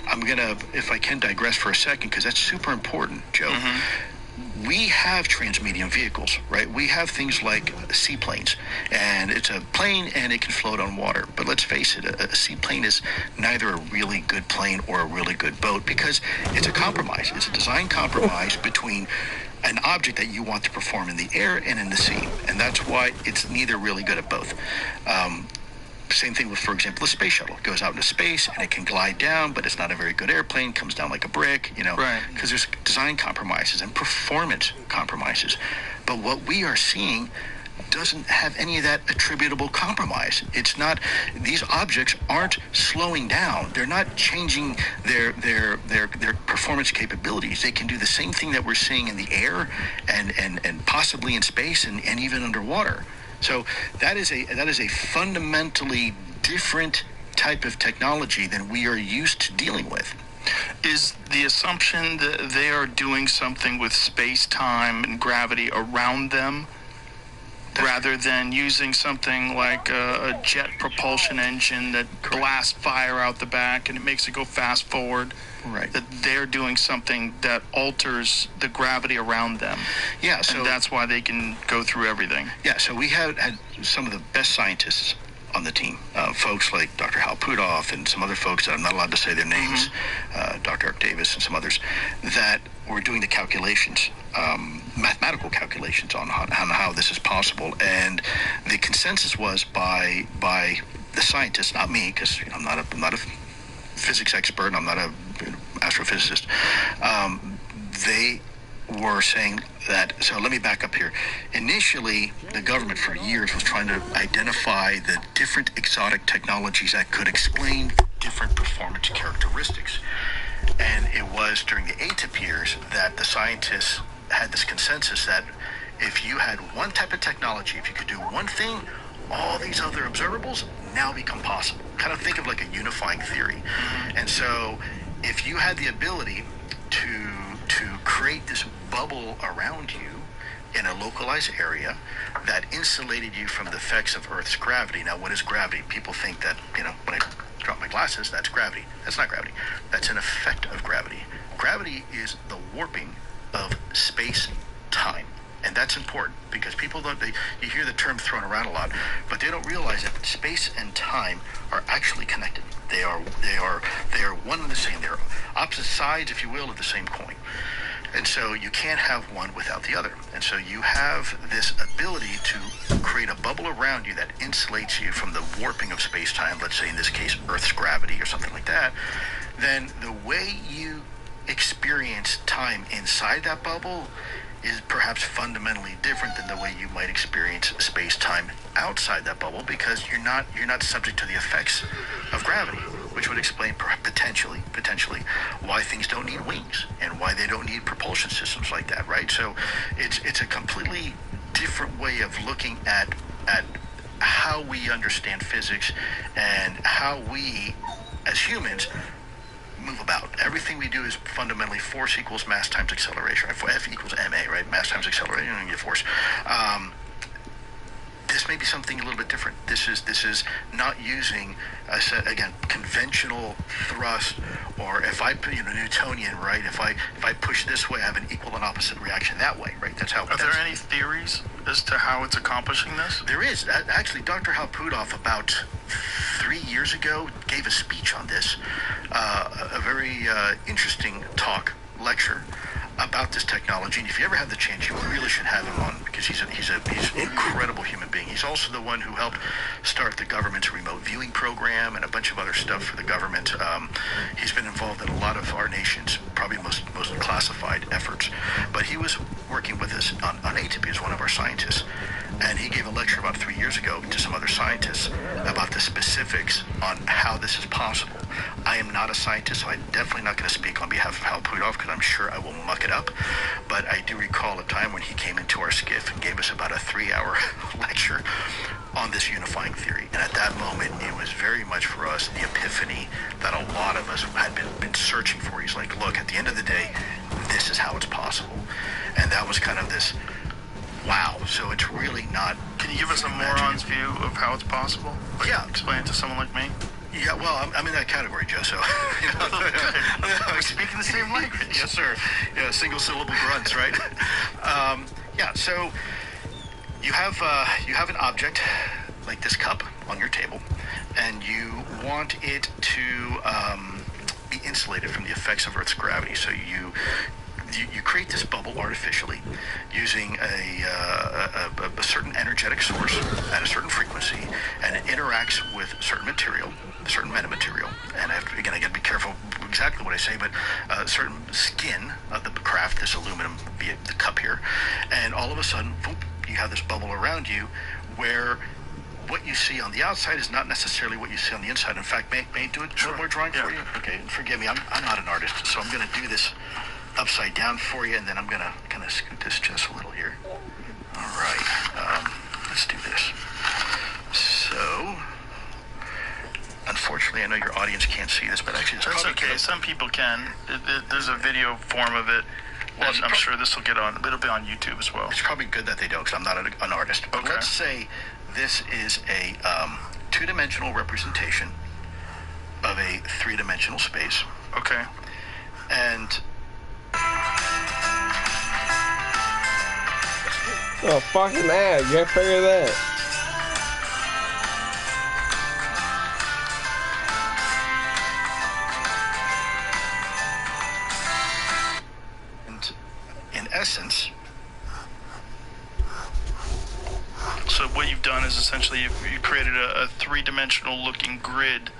N: I'm gonna, if I can digress for a second, because that's super important, Joe. Mm-hmm. We have transmedium vehicles, right? We have things like seaplanes, and it's a plane and it can float on water. But let's face it, a seaplane is neither a really good plane or a really good boat, because it's a compromise. It's a design compromise between an object that you want to perform in the air and in the sea. And that's why it's neither really good at both. Same thing with, for example, the space shuttle. It goes out into space and it can glide down, but it's not a very good airplane. Comes down like a brick, because there's design compromises and performance compromises. But what we are seeing doesn't have any of that attributable compromise. It's not, these objects aren't slowing down. They're not changing their performance capabilities. They can do the same thing that we're seeing in the air and possibly in space and even underwater. So that is a fundamentally different type of technology than we are used to dealing with.
M: Is the assumption that they are doing something with space-time and gravity around them, rather than using something like a jet propulsion engine that blasts fire out the back and it makes it go fast forward?
N: Right.
M: That they're doing something that alters the gravity around them.
N: Yeah, so
M: and that's why they can go through everything.
N: Yeah, so we had some of the best scientists on the team, folks like Dr. Hal Puthoff and some other folks that I'm not allowed to say their names, Dr. Eric Davis and some others, that were doing the calculations, mathematical calculations on how this is possible. And the consensus was by the scientists, not me, because I'm not a physics expert, I'm not a astrophysicist. They were saying that, so let me back up here. Initially, the government for years was trying to identify the different exotic technologies that could explain different performance characteristics. And it was during the ATIP years that the scientists had this consensus that if you had one type of technology, if you could do one thing, all these other observables now become possible. Kind of think of like a unifying theory. And so if you had the ability to create this bubble around you in a localized area that insulated you from the effects of Earth's gravity. Now, what is gravity? People think that, when I drop my glasses, that's gravity. That's not gravity. That's an effect of gravity. Gravity is the warping of space-time. And that's important because people you hear the term thrown around a lot, but they don't realize that space and time are actually connected. They are one and the same. They're opposite sides, if you will, of the same coin. And so you can't have one without the other. And so you have this ability to create a bubble around you that insulates you from the warping of space-time, let's say in this case Earth's gravity or something like that. Then the way you experience time inside that bubble is perhaps fundamentally different than the way you might experience space-time outside that bubble, because you're not subject to the effects of gravity, which would explain potentially why things don't need wings and why they don't need propulsion systems like that, right? So it's a completely different way of looking at how we understand physics and how we as humans move about. Everything we do is fundamentally force equals mass times acceleration. F equals ma, right? Mass times acceleration, and you get force. This may be something a little bit different. This is not using, I said again, conventional thrust, or if I put Newtonian, right? If I push this way, I have an equal and opposite reaction that way, right? That's how.
M: Are there any theories as to how it's accomplishing this?
N: There is. Actually, Dr. Hal Puthoff about 3 years ago gave a speech on this, a very interesting lecture about this technology. And if you ever have the chance, you really should have him on, because he's an incredible human being. He's also the one who helped start the government's remote viewing program and a bunch of other stuff for the government. He's been involved in a lot of our nation's probably most classified efforts. But he was working with us on ATIP as one of our scientists. And he gave a lecture about 3 years ago to some other scientists about the specifics on how this is possible. I am not a scientist, so I'm definitely not going to speak on behalf of Hal Puthoff, because I'm sure I will muck it up. But I do recall a time when he came into our skiff and gave us about a 3-hour lecture on this unifying theory. And at that moment, it was very much for us the epiphany that a lot of us had been searching for. He's like, look, at the end of the day, this is how it's possible. And that was kind of this, wow, so it's really not...
M: Can you give us a moron's view of how it's possible? Like,
N: yeah.
M: Explain it to someone like me?
N: Yeah, well, I'm in that category, Joe, so...
M: We're speaking the same language.
N: Yes, sir. Yeah, single-syllable grunts, right? So you have an object like this cup on your table, and you want it to be insulated from the effects of Earth's gravity. So you create this bubble artificially using a certain energetic source at a certain frequency, and it interacts with certain material, certain metamaterial. And I got to be careful exactly what I say, but certain skin of the craft, this aluminum, be it the cup here, and all of a sudden, boop, you have this bubble around you where what you see on the outside is not necessarily what you see on the inside. In fact, may I do a little more drawing for you? Okay, forgive me, I'm not an artist, so I'm going to do this upside down for you, and then I'm going to kind of scoot this just a little here. All right, let's do this. So, unfortunately, I know your audience can't see this, but actually,
M: that's okay. Some people can. There's a video form of it. Well, I'm sure this will get on. It'll be on YouTube as well.
N: It's probably good that they don't, because I'm not an artist. But let's say this is a two-dimensional representation of a three-dimensional space.
M: Okay.
N: And
J: oh, fucking ad. You gotta figure that.
N: And in essence,
M: so what you've done is essentially you created a three-dimensional looking grid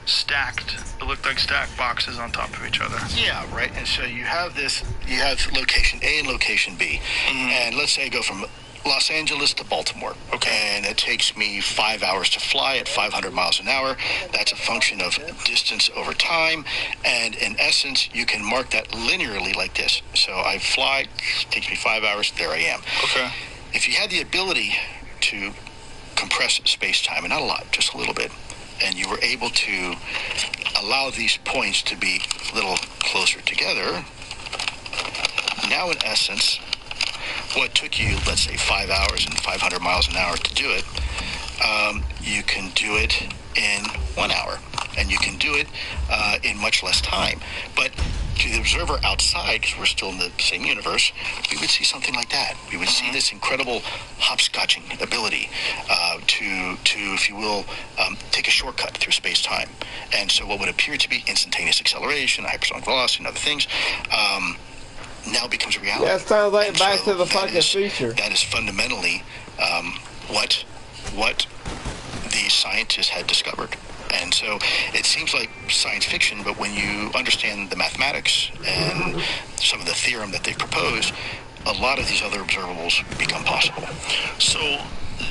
M: stacked. It looked like stacked boxes on top of each other.
N: Yeah, right. And so you have location A and location B. Mm-hmm. And let's say I go from Los Angeles to Baltimore. Okay. And it takes me 5 hours to fly at 500 miles an hour. That's a function of distance over time. And in essence, you can mark that linearly like this. So I fly, it takes me 5 hours, there I am.
M: Okay.
N: If you had the ability to compress space-time, and not a lot, just a little bit, and you were able to allow these points to be a little closer together, now in essence, what took you, let's say, 5 hours and 500 miles an hour to do it, you can do it in 1 hour, and you can do it in much less time. But to the observer outside, because we're still in the same universe, we would see something like that. We would see this incredible hopscotching ability to, if you will, take a shortcut through space-time. And so what would appear to be instantaneous acceleration, hypersonic velocity, and other things, now becomes a reality.
J: Yeah, it sounds like back to the fucking future.
N: That is fundamentally what the scientists had discovered. And so it seems like science fiction, but when you understand the mathematics and some of the theorem that they proposed, a lot of these other observables become possible.
M: So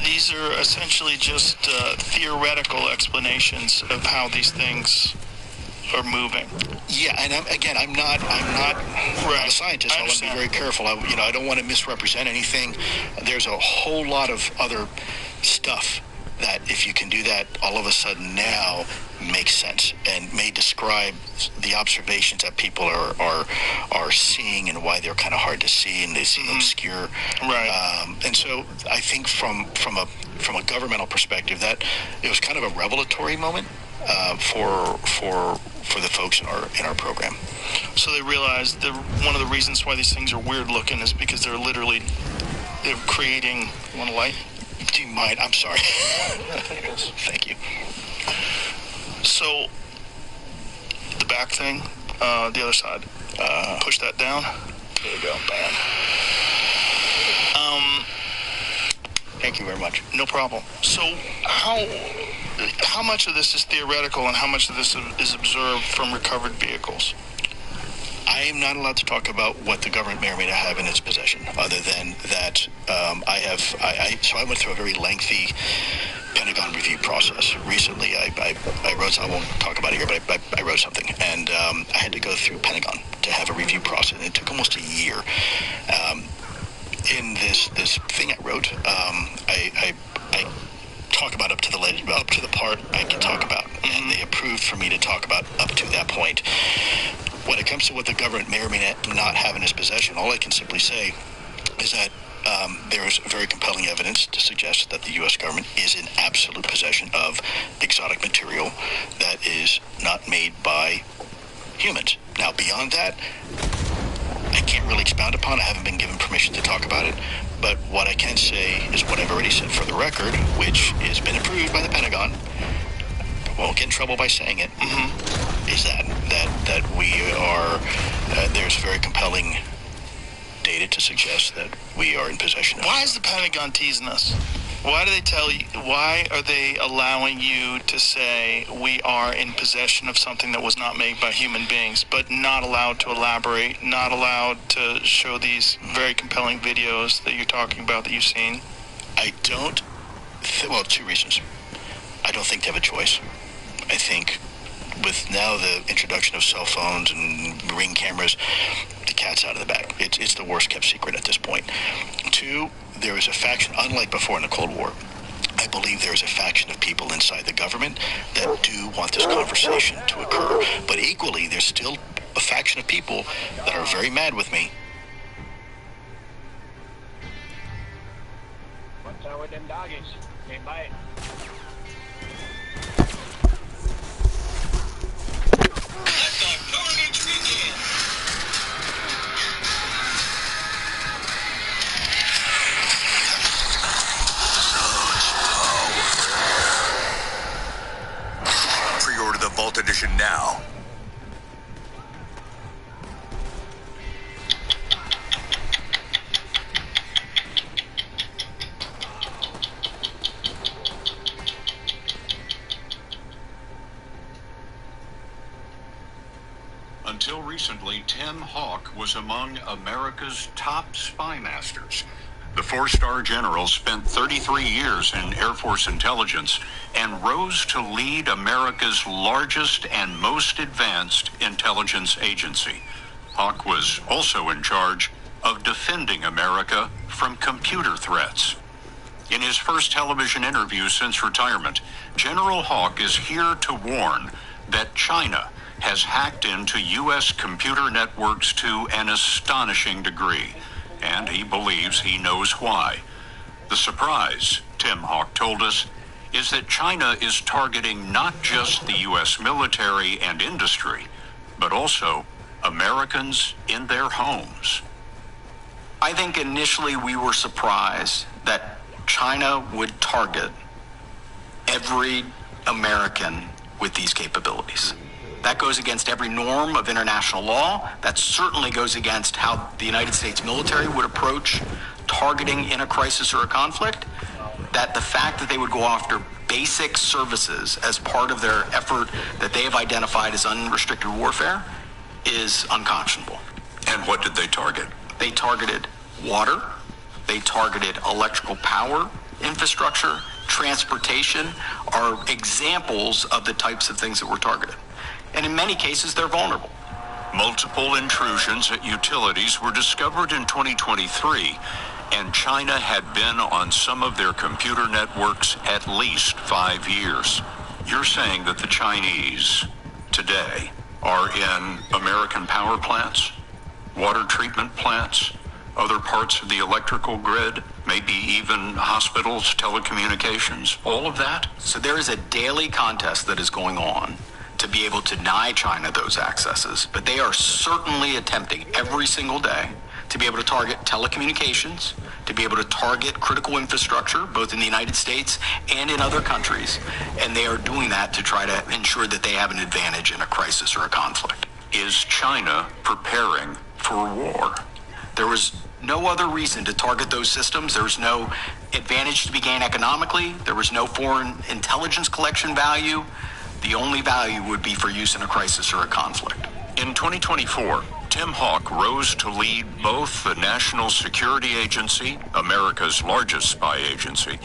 M: these are essentially just theoretical explanations of how these things are moving.
N: Yeah, and I'm not a scientist. I want to be very careful. I don't want to misrepresent anything. There's a whole lot of other stuff that if you can do that, all of a sudden now makes sense and may describe the observations that people are seeing and why they're kind of hard to see and they seem obscure.
M: Right.
N: And so I think from a governmental perspective, that it was kind of a revelatory moment for the folks in our program.
M: So they realized that one of the reasons why these things are weird looking is because they're creating. You want a light?
N: Do you mind? I'm sorry. Thank you.
M: So, the back thing, the other side. Push that down.
N: There you go. Bam. Thank you very much.
M: No problem. So, how much of this is theoretical and how much of this is observed from recovered vehicles?
N: I am not allowed to talk about what the government may or may not have in its possession, other than that so I went through a very lengthy Pentagon review process recently. I wrote, I won't talk about it here, but I wrote something, and I had to go through Pentagon to have a review process, and it took almost a year. In this thing I wrote, I talk about up to the part I can talk about, and they approved for me to talk about up to that point. When it comes to what the government may or may not have in its possession, all I can simply say is that there is very compelling evidence to suggest that the U.S. government is in absolute possession of exotic material that is not made by humans. Now, beyond that, I can't really expound upon. I haven't been given permission to talk about it. But what I can say is what I've already said for the record, which has been approved by the Pentagon. I won't get in trouble by saying it. Is that we are there's very compelling data to suggest that we are in possession of it.
M: Why is the Pentagon teasing us? Why do they tell you? Why are they allowing you to say we are in possession of something that was not made by human beings, but not allowed to elaborate, not allowed to show these very compelling videos that you're talking about that you've seen?
N: I don't. Well, two reasons. I don't think they have a choice. I think with now the introduction of cell phones and Ring cameras, the cat's out of the bag. It's the worst kept secret at this point. Two, there is a faction, unlike before in the Cold War, I believe there is a faction of people inside the government that do want this conversation to occur. But equally, there's still a faction of people that are very mad with me.
O: What's up with them doggies? They bite.
N: Pre-order the Vault Edition now.
P: Until recently, Tim Hawk was among America's top spy masters. The four-star general spent 33 years in Air Force intelligence and rose to lead America's largest and most advanced intelligence agency. Hawk was also in charge of defending America from computer threats. In his first television interview since retirement, General Hawk is here to warn that China has hacked into U.S. computer networks to an astonishing degree, and he believes he knows why. The surprise, Tim Hawk told us, is that China is targeting not just the U.S. military and industry, but also Americans in their homes.
Q: I think initially we were surprised that China would target every American with these capabilities. That goes against every norm of international law. That certainly goes against how the United States military would approach targeting in a crisis or a conflict. That the fact that they would go after basic services as part of their effort that they have identified as unrestricted warfare is unconscionable.
P: And what did they target?
Q: They targeted water. They targeted electrical power infrastructure. Transportation are examples of the types of things that were targeted. And in many cases, they're vulnerable.
P: Multiple intrusions at utilities were discovered in 2023, and China had been on some of their computer networks at least 5 years. You're saying that the Chinese today are in American power plants, water treatment plants, other parts of the electrical grid, maybe even hospitals, telecommunications, all of that?
Q: So there is a daily contest that is going on to be able to deny China those accesses, but they are certainly attempting every single day to be able to target telecommunications, to be able to target critical infrastructure, both in the United States and in other countries, and they are doing that to try to ensure that they have an advantage in a crisis or a conflict.
P: Is China preparing for war?
Q: There was no other reason to target those systems. There was no advantage to be gained economically. There was no foreign intelligence collection value. The only value would be for use in a crisis or a conflict.
P: In 2024, Tim Hawk rose to lead both the National Security Agency, America's largest spy agency,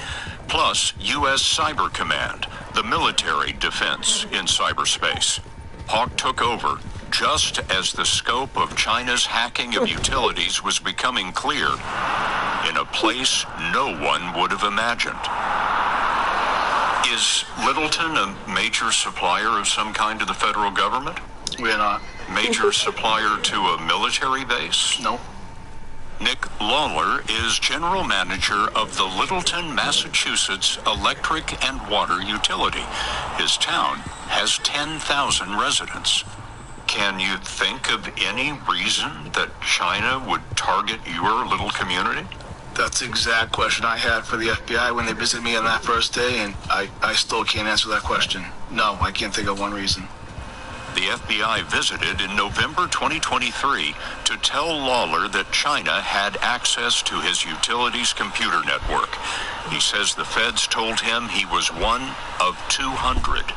P: plus U.S. Cyber Command, the military defense in cyberspace. Hawk took over just as the scope of China's hacking of utilities was becoming clear in a place no one would have imagined. Is Littleton a major supplier of some kind to the federal government?
N: We're not.
P: Major supplier to a military base?
N: No.
P: Nick Lawler is general manager of the Littleton, Massachusetts electric and water utility. His town has 10,000 residents. Can you think of any reason that China would target your little community?
N: That's the exact question I had for the FBI when they visited me on that first day, and I still can't answer that question. No, I can't think of one reason.
P: The the FBI visited in November 2023 to tell Lawler that China had access to his utilities computer network. He says the feds told him he was one of 200.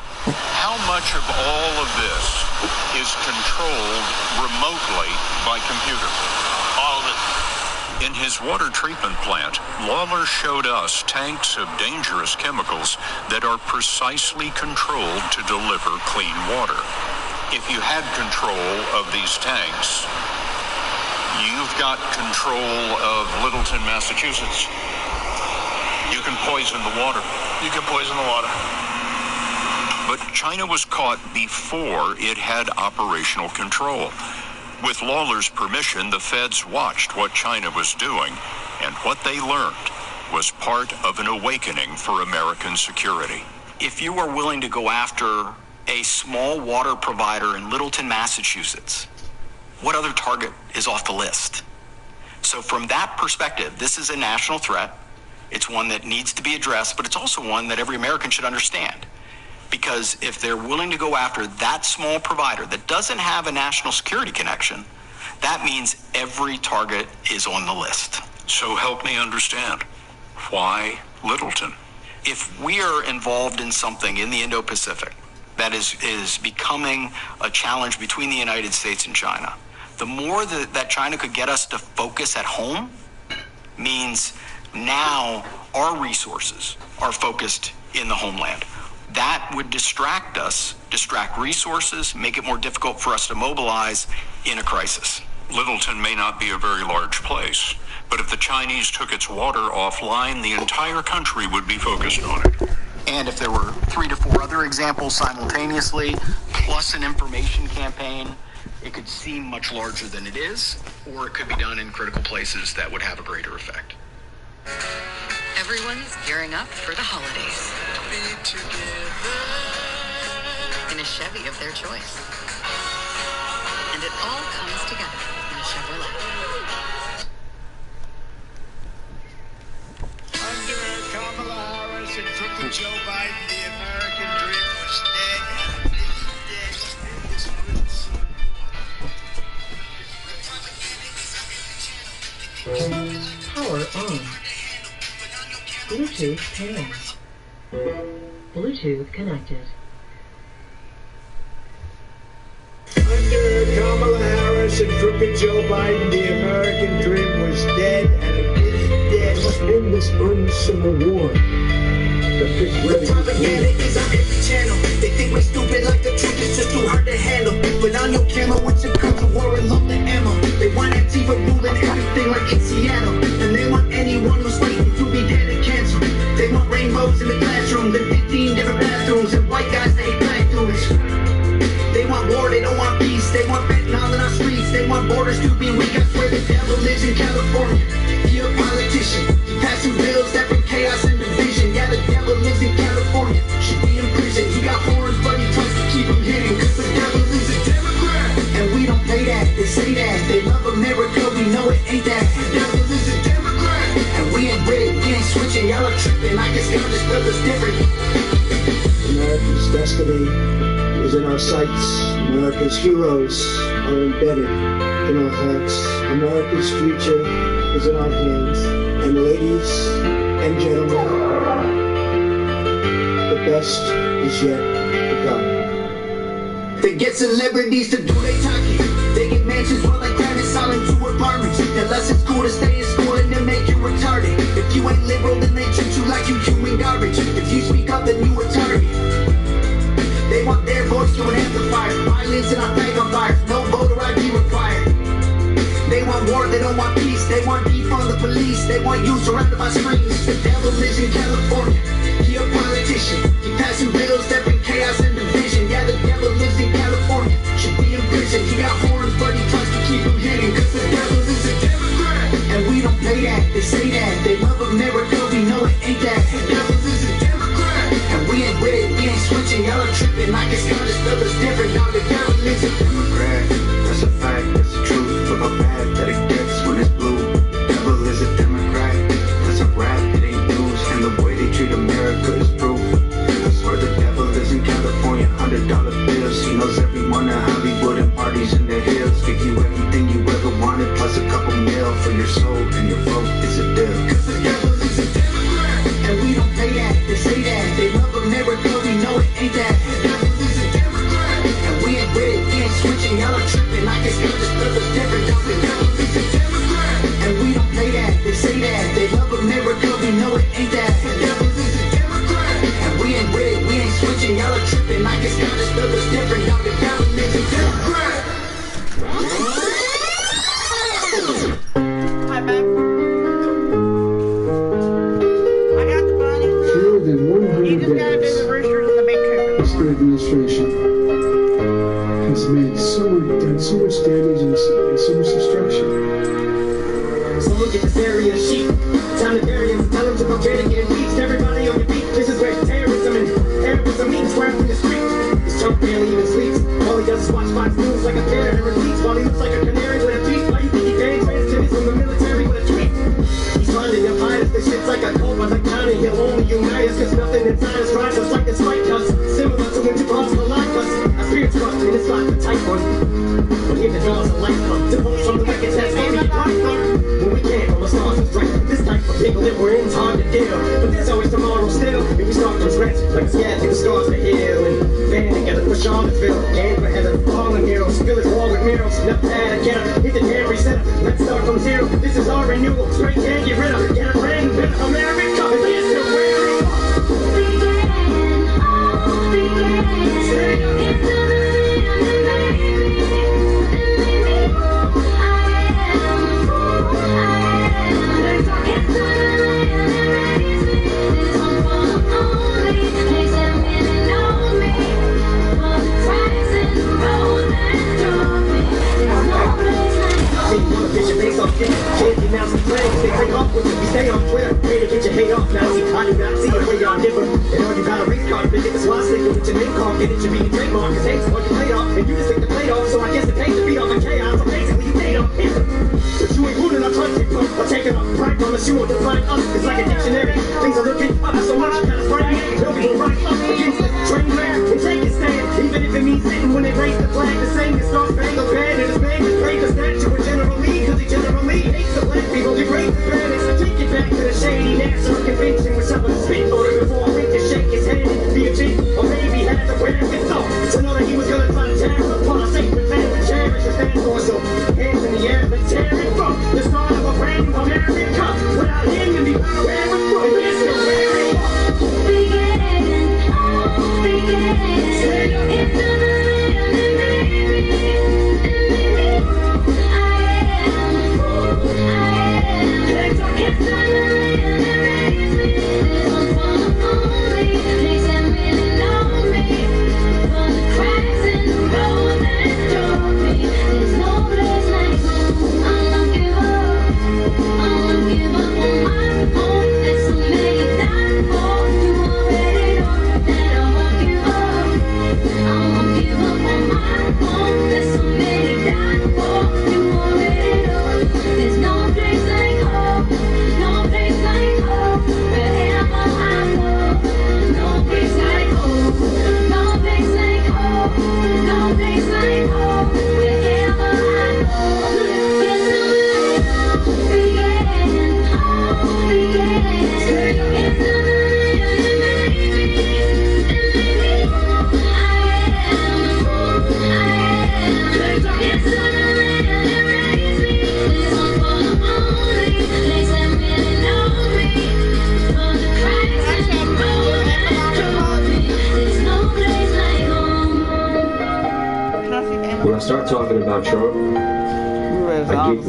P: How much of all of this is controlled remotely by computer? All of it. In his water treatment plant, Lawler showed us tanks of dangerous chemicals that are precisely controlled to deliver clean water. If you had control of these tanks, you've got control of Littleton, Massachusetts. You can poison the water. You can poison the water. But China was caught before it had operational control. With Lawler's permission, the feds watched what China was doing, and what they learned was part of an awakening for American security.
Q: If you are willing to go after a small water provider in Littleton, Massachusetts, what other target is off the list? So from that perspective, this is a national threat. It's one that needs to be addressed, but it's also one that every American should understand. Because if they're willing to go after that small provider that doesn't have a national security connection, that means every target is on the list.
P: So help me understand. Why Littleton?
Q: If we are involved in something in the Indo-Pacific that is becoming a challenge between the United States and China, the more that China could get us to focus at home means now our resources are focused in the homeland. That would distract us, distract resources, make it more difficult for us to mobilize in a crisis.
P: Littleton may not be a very large place, but if the Chinese took its water offline, the entire country would be focused on it.
Q: And if there were 3 to 4 other examples simultaneously, plus an information campaign, it could seem much larger than it is, or it could be done in critical places that would have a greater effect.
L: Everyone's gearing up for the holidays. In a Chevy of their choice. And it all comes together in a Chevrolet.
R: Under Kamala Harris and crooked Joe Biden, the American dream was dead.
C: Power on. Bluetooth pairing. Bluetooth connected.
R: Under Kamala Harris and crooked Joe Biden, the American dream was dead, and it is dead. Let's end this uncivil war. The
A: propaganda is on every channel. They think we're stupid like the truth is just too hard to handle. But on your camera with your guns of war and love the ammo. They want Antifa ruling everything like in Seattle. And they want anyone who's waiting to be dead and canceled. They want rainbows in the classroom, and 15 different bathrooms, and white guys that hate black dudes. They want war, they don't want peace. They want fentanyl in our streets. They want borders to be weak. I swear the devil lives in California. He a politician, passing bills that bring chaos and division. Yeah, the devil lives in California, should be in prison. He got horns, but he tries to keep him hidden. Cause the devil is a Democrat, and we don't play that. They say that, they love America, we know it ain't that. The devil is a Democrat, and we ain't with it, we ain't switching. Y'all are tripping, I guess y'all just love us different.
R: America's destiny is in our sights. America's heroes are embedded in our hearts. America's future is in our hands. And ladies and gentlemen, the best is yet to come.
A: They get celebrities to do their talking. They get mansions while they cram it all into apartments. Unless it's cool to stay in school and then make you retarded. If you ain't liberal, then they treat you like you human garbage. If you speak up, then you a target. They want their voice to an amplifier. Violence in our flag on fire. No voter ID required. They want war, they don't want peace. They want defund the police. They want you surrounded by screens. The devil lives in California. He a politician. He passing bills that bring chaos and division. Yeah, the devil lives in California. Should be in prison. He got horns, but he tries to keep them hidden. Cause the devil is a Democrat, and we don't play that. They say that. They love America, we know it ain't that. The devil is a Democrat, and we ain't with it, we ain't switching. Y'all are tripping, I guess y'all just love us different. Now the devil is a
S: Democrat. That's a fact, that's the truth. Look how bad that it gets when it's blue. The devil is a Democrat. That's a rap, it ain't news. And the way they treat America is proof. I swear the devil going to Hollywood and parties in the hills. Give you everything you ever wanted, plus a couple mil for your soul, and your vote is a deal. Cause the devil is a Democrat, and we don't pay that. They say that they love America, we know it ain't that. The devil is a Democrat, and we ain't with it, we ain't switching. Y'all are tripping like it's gonna just look different. Y'all, the devil is a Democrat, and we don't pay that. They say that they love America, we know it ain't that. The devil is a Democrat, and we ain't with it, we ain't switching. Y'all are tripping like it's gonna just look different. Y'all, the devil is a Democrat.
K: Hi, babe. I got the bunny.
T: Fewer than 100
K: You just gotta do
T: days,
K: the roosters and the big coopers.
T: this new administration has made done so much damage and so much destruction.
U: So look at this area of sheep. Time to bury him. Tell him to prepare to get impeached. Everybody on your feet. This is where terrorism and heroism meet. Square up in the street. This chump barely even sleeps. All he does is watch Fox News like a parrot and repeats. While he looks like a canary with a beak. Why you think he gained transcendence from the military with a tweet? He's trying to divide us. This shit's like a cult. But like China, he'll only unite us. Cause nothing inside us drives us like this fight does. Similar to when two hearts collide us. Our spirits rust and it's like the tight one. But here the jaws of life come. Divorce from the records that's maybe you right from. When we can't from the stars and strike. This type of people that we're in's hard to deal. But there's always tomorrow still. If we start from scratch, like a scat, take the scars to heal. And band together for Charlottesville. Game for heaven, fallen heroes. Village wall with murals. Never had a gap. Hit the damn reset. Let's start from zero. This is our renewal. Straight can't get rid of. Get a brand new better America. And yes, we're wearing. Candy mouse and flames, they take off with you. We stay on Twitter, pay to get your hate off. Now see, I do not see it where y'all differ. And all you got a race card, get the swastika with your name card. Get it, you be the trademark, cause hate's what you played off. And you just take the plate off, so I guess it pays to beat off the chaos. So basically you paid off him. But you ain't rooting our country, or taking off pride from us. You won't define us, it's like a dictionary. Things are looking up so much, kind of frightening. They'll be right up against the train wreck and take a stand. Even if it means sitting when they raise the flag. The same as Star Spangled Banner, and his man just raised the statue of General Lee, cause he generally hates the black people. Degrade the fairness, take it back to the shady national convention with some of the spit on it before we can shake his hand and be a chief, or maybe had to wear his thought to know that he was gonna try to tear upon a sacred land we cherish and stand for. So hands in the air, let's tear it from the start of a brand new America. Without him, you'd be right where we're from. Yes, we're wearing.
V: When I start talking about Trump, I get too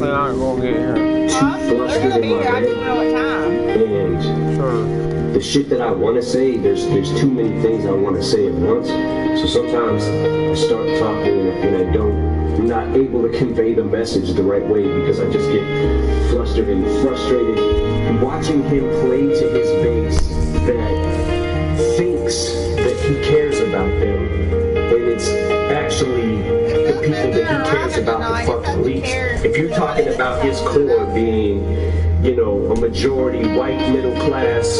V: flustered in my head, and the shit that I want to say, there's too many things I want to say at once. So sometimes I start talking and I'm not able to convey the message the right way because I just get flustered and frustrated. Watching him play to his base that thinks that he cares about them, and it's actually the people that he cares about the fuck least. If you're talking about his core being, you know, a majority white middle class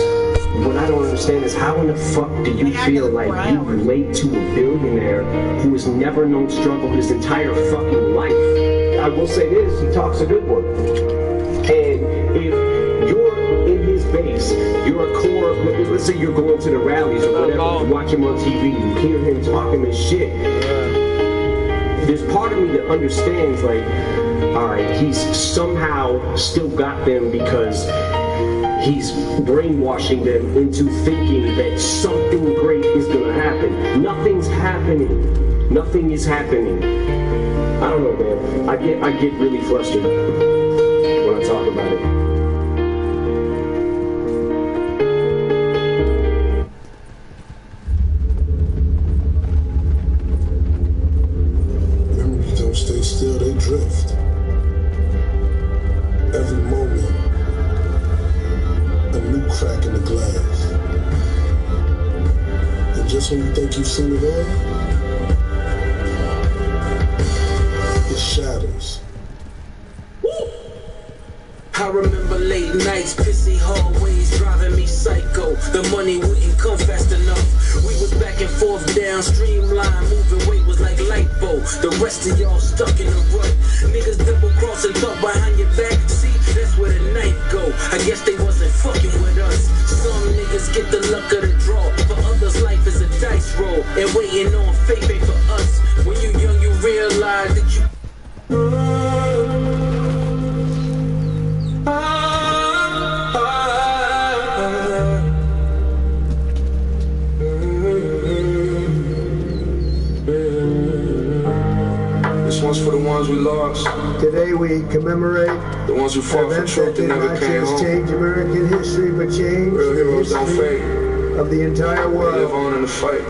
V: what I don't understand is how in the fuck do you feel like you relate to a billionaire who has never known struggle his entire fucking life? I will say this, he talks a good one. And if you're in his base, you're a core, let's say you're going to the rallies or whatever, you watch him on TV, you hear him talking this shit. There's part of me that understands, like, alright, he's somehow still got them because he's brainwashing them into thinking that something great is gonna happen. Nothing's happening. Nothing is happening. I don't know, man. I get really flustered when I talk about it.
B: Memories don't stay still, they drift. Every moment, a new crack in the glass. And just when you think you've seen it all, it shatters.
E: I remember late nights, pissy hallways, driving me psycho. The money wouldn't come fast enough. We was back and forth down streamline, moving weight was like lipo. The rest of y'all stuck in the rut. Niggas double cross and talk behind your back. See, that's where the night go. I guess they wasn't fucking with us. Some niggas get the luck of the draw. For others, life is a dice roll. And waiting on fate ain't for us. When you young, you realize that you
W: This one's for the ones we lost.
R: Today we commemorate
W: the ones who fought for truth that never came home.
R: Change American history, but change
W: real heroes don't fade.
R: Of the entire world.
W: They live on in the fight.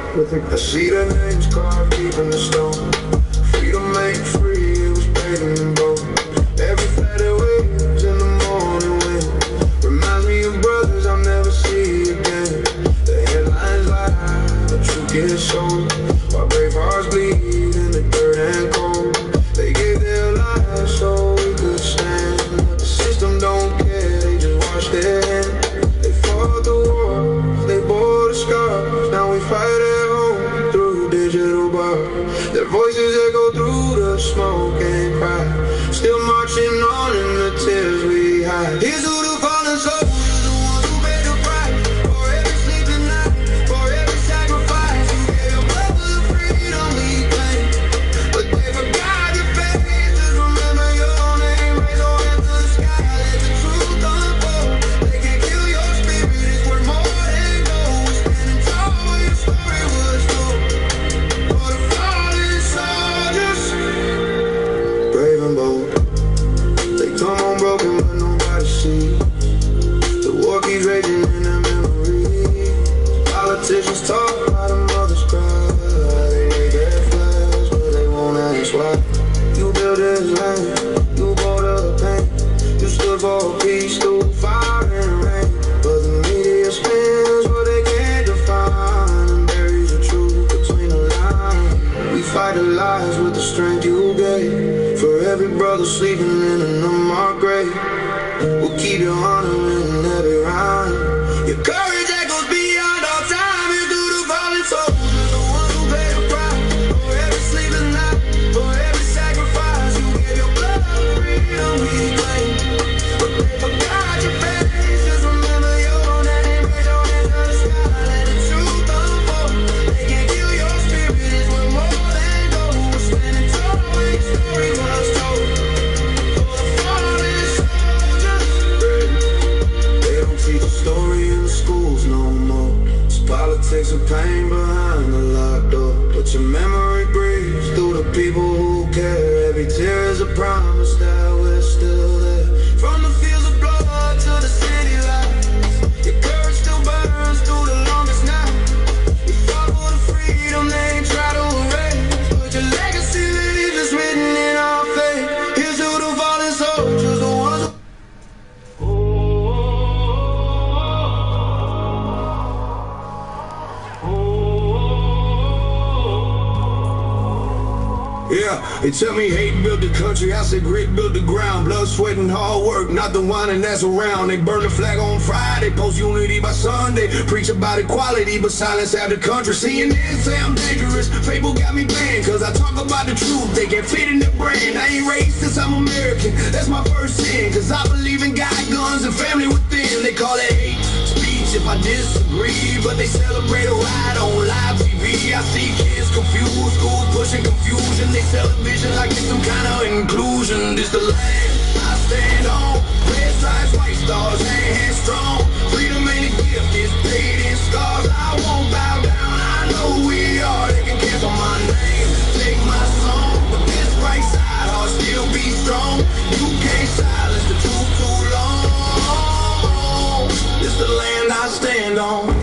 W: I see their names carved deep in the stone. Freedom ain't free, it was paid in gold. Every Friday waves in the morning wind reminds me of brothers I'll never see again. The headlines lie, the truth gets sold, while brave hearts bleed in the dirt and cold. They gave their lives so we could stand, but the system don't care, they just wash their hands. They fought the wars, they bore the scars. Now we fight at home through digital bars. Their voices echo through the smoke and cry, still marching on in the tears we hide. Here's who the fallen soldiers, the ones who paid the price for every sleeping night, for every sacrifice. You gave your blood for the freedom we claim, but they forgot your face. Just remember your name, raise your hand to the sky, let the truth unfold. They can't kill your spirit, it's worth more than gold. We're standing tall where your story was told. For the fallen soldiers, brave and bold. They come home broken but nobody sees. The war keeps raging in their memory. Politicians talk about the mothers cry. They wave their flags but they won't ask why. You built this land, you bought the pain. You stood for peace through fire and rain. But the media spins what they can't define and buries the truth between the lines. We fight the lies with the strength you gave. For every brother sleeping in an unmarked grave, we'll keep your honor in every rhyme. Your courage echoes beyond all time. Here's to the fallen soldiers, the ones who paid the price for every sleepless night, for every sacrifice. You gave your blood for freedom we claim, but they forgot your face. Just remember your name, raise your hand to the sky, let the truth unfold. They can't kill your spirit, it's worth more than gold. We're standing tall where your story was told. They don't teach a story in the schools no more. It's politics and pain behind the locked door. But your memory breathes through the people who care. Every tear is a promise that we're still there. From the fields of blood to the city lights, your courage still burns through the longest night. We fought for the freedom they try to erase, but your legacy lives, it's written in our fate. Here's to the fallen soldiers, the ones who Yeah, they tell me hate built the country, I say grit built the ground. Blood, sweat, and hard work, not the whining that's around. They burn the flag on Friday, post unity by Sunday. Preach about equality, but silence out the country. CNN say I'm dangerous, Fable got me banned, cause I talk about the truth, they can't fit in the brand. I ain't racist, I'm American, that's my first sin. Cause I believe in God, guns, and family within. They call it hate speech if I disagree, but they celebrate a ride on live TV. I see kids confused, schools pushing confusion. They sell a vision like it's some kind of inclusion. This the land I stand on. Red stripes, white stars, hand strong. Freedom ain't a gift, it's paid in scars. I won't bow down, I know who we are. They can cancel my name, take my song, but this right side, I'll still be strong. You can't silence the truth too long. This the land I stand on.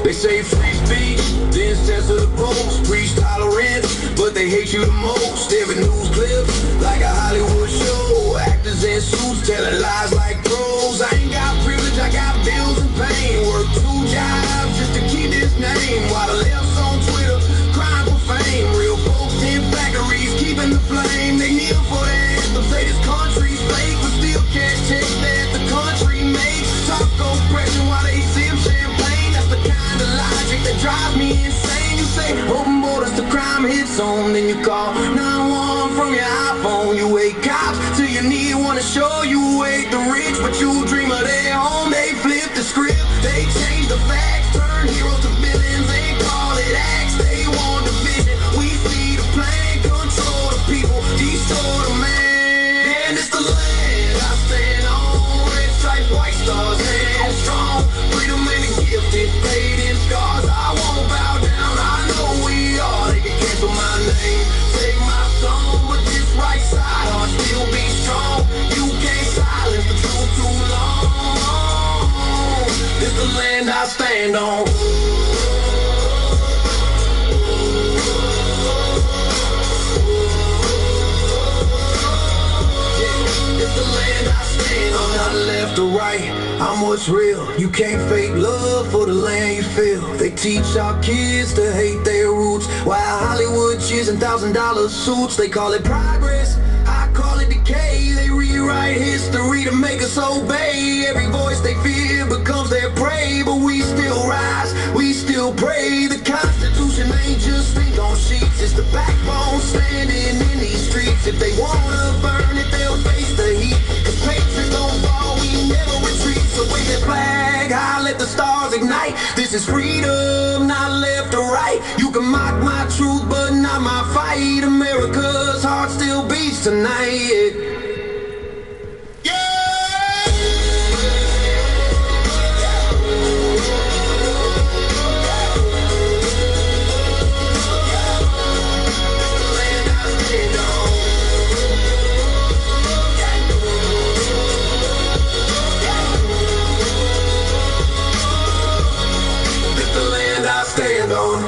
W: They say free speech, then censor the post. Preach tolerance, but they hate you the most. Every news clip, like a Hollywood show. Actors in suits telling lies like pros. I ain't got privilege, I got bills and pain. Work 2 jobs just to keep this name. While the left's on Twitter, crying for fame. Real folks in factories, keeping the flame. They kneel for the anthem, say this country's fake, but still can't take that the country makes. Talk oppression while they sip champagne. That's the kind of logic that drives me insane. You say open borders to crime hits on, then you call 911 from your iPhone. You hate cops till your knee wanna show you hate the rich, but you dream of their home. They flip the script, they change the facts, turn heroes to villains, they call it acts. They want division, we see the plan, control the people, destroy the man. And it's the land I stand on. Red stripes, white stars, hand strong. Freedom ain't a gift, it's paid in scars. I won't bow down, I know we are. They can cancel my name, take my song, but this right side, I'll still be strong. You can't silence the truth too long. This the land I stand on. I'm not left or right, I'm what's real. You can't fake love for the land you feel. They teach our kids to hate their roots, while Hollywood cheers $1,000 suits. They call it progress, I call it decay. They rewrite history to make us obey. Every voice they fear becomes their prey, but we still rise, we still pray. The Constitution ain't just ink on sheets, it's the backbone standing in these streets. If they wanna burn it, they'll face the heat. Cause patriots don't fall, we never retreat. So wave that flag high, let the stars ignite. This is freedom, not left or right. You can mock my truth, but not my fight. America's heart still beats tonight. Stand on.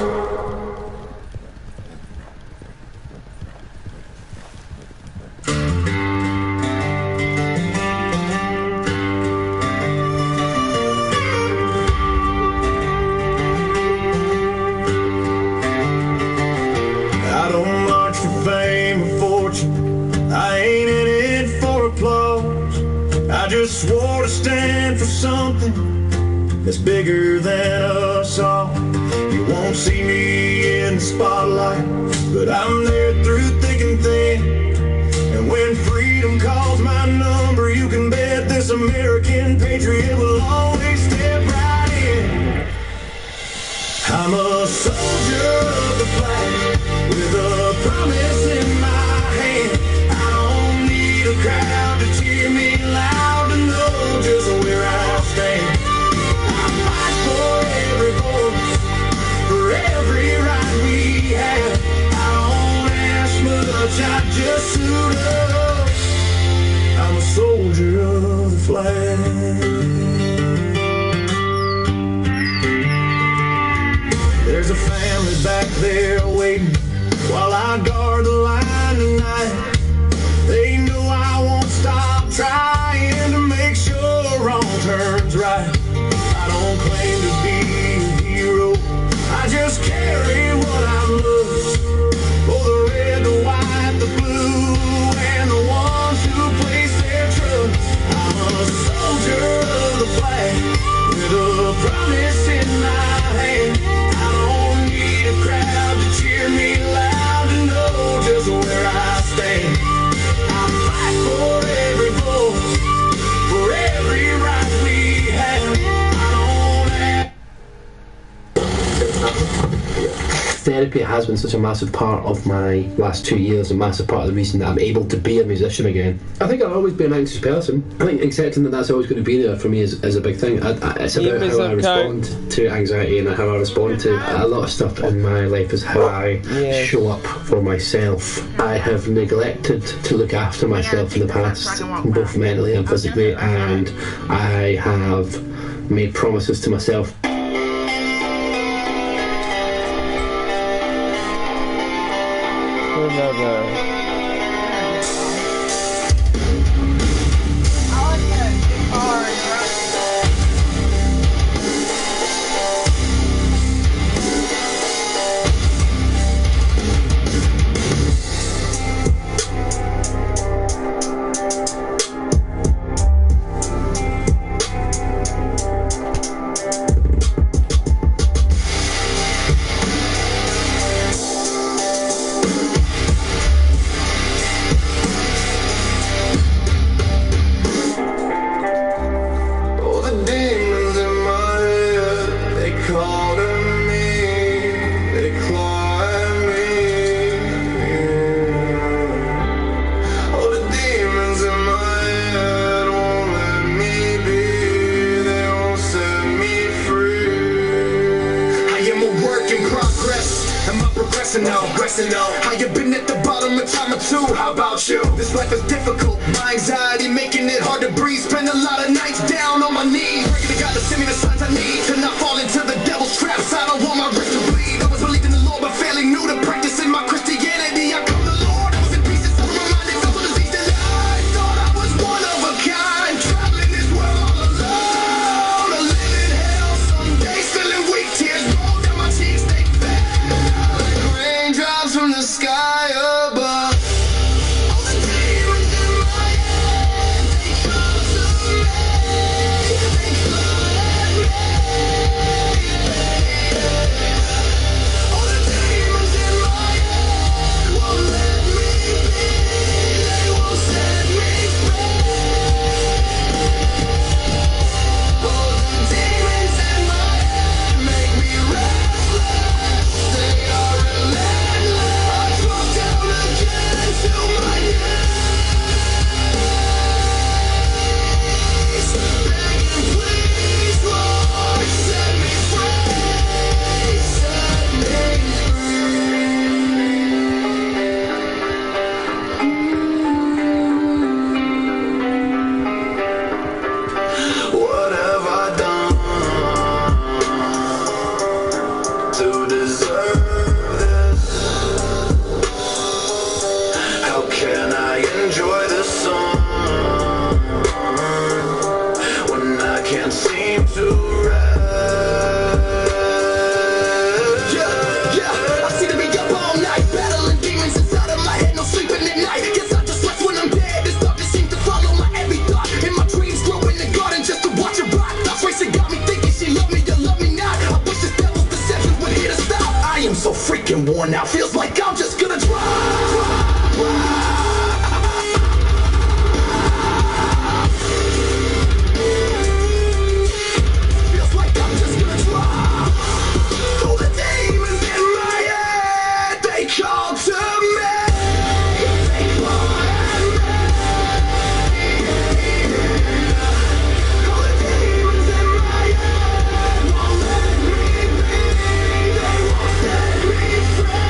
H: I don't march for fame or fortune, I ain't in it for applause. I just swore to stand for something that's bigger than us all. You won't see me in the spotlight, but I'm there through thick and thin. And when freedom calls my number, you can bet this American patriot will always step right in. I'm a soldier of the flag, with a promise in my hand. I don't need a crowd to cheer me loud to know just where I stand. I fight for every voice, for every right we have. I don't ask much, I just suit up. I'm a soldier of the flag. There's a family back there waiting while I guard the line tonight. They know I won't stop trying to make sure wrong turns right. I don't claim to be a hero, I just carry what I love.
D: therapy has been such a massive part of my last 2 years, a massive part of the reason that I'm able to be a musician again. I think I'll always be an anxious person. I think accepting that that's always going to be there for me is a big thing. It's about how I respond to anxiety and how I respond to a lot of stuff in my life is how I show up for myself. I have neglected to look after myself in the past, both mentally and physically, and I have made promises to myself.
A: How you been at the bottom a time or two? How about you? This life is difficult, my anxiety making it hard to breathe. Spend a lot of nights down on my knees, praying to God to send me the signs I need to not fall into the devil's traps. I don't want my wrist to bleed. I was believed in the Lord but fairly new to practicing my Christianity. I come to the Lord, I was in pieces, so reminded of the disease that I thought I was one of a kind, traveling this world all alone, a living hell. Some days feeling weak, tears roll down my cheeks, they fell like raindrops from the sky above. All the demons in my head, they come to me, they claw at me. All the demons in my head won't let me be, they won't set me free. All the demons in my head make me restless, they are relentless. I drop down again to my knees, begging please, Lord, set me free, set me free. What have I done to deserve this? How can I enjoy the sun when I can't seem to rest? Yeah, I seem to be up all night, battling demons inside of my head, no sleeping at night. Guess I just rest when I'm dead. This darkness seems to follow my every thought. In my dreams, grow in the garden just to watch it rot. Thoughts racing got me thinking she loved me, you love me not. I wish this devil's deceptions would hit a stop. I am so freaking worn out, feels like I'm just gonna drop. Feels like I'm just gonna drop. All the demons in my head, they call to me, they claw at me. All the demons in my head won't let me be, they won't set me free.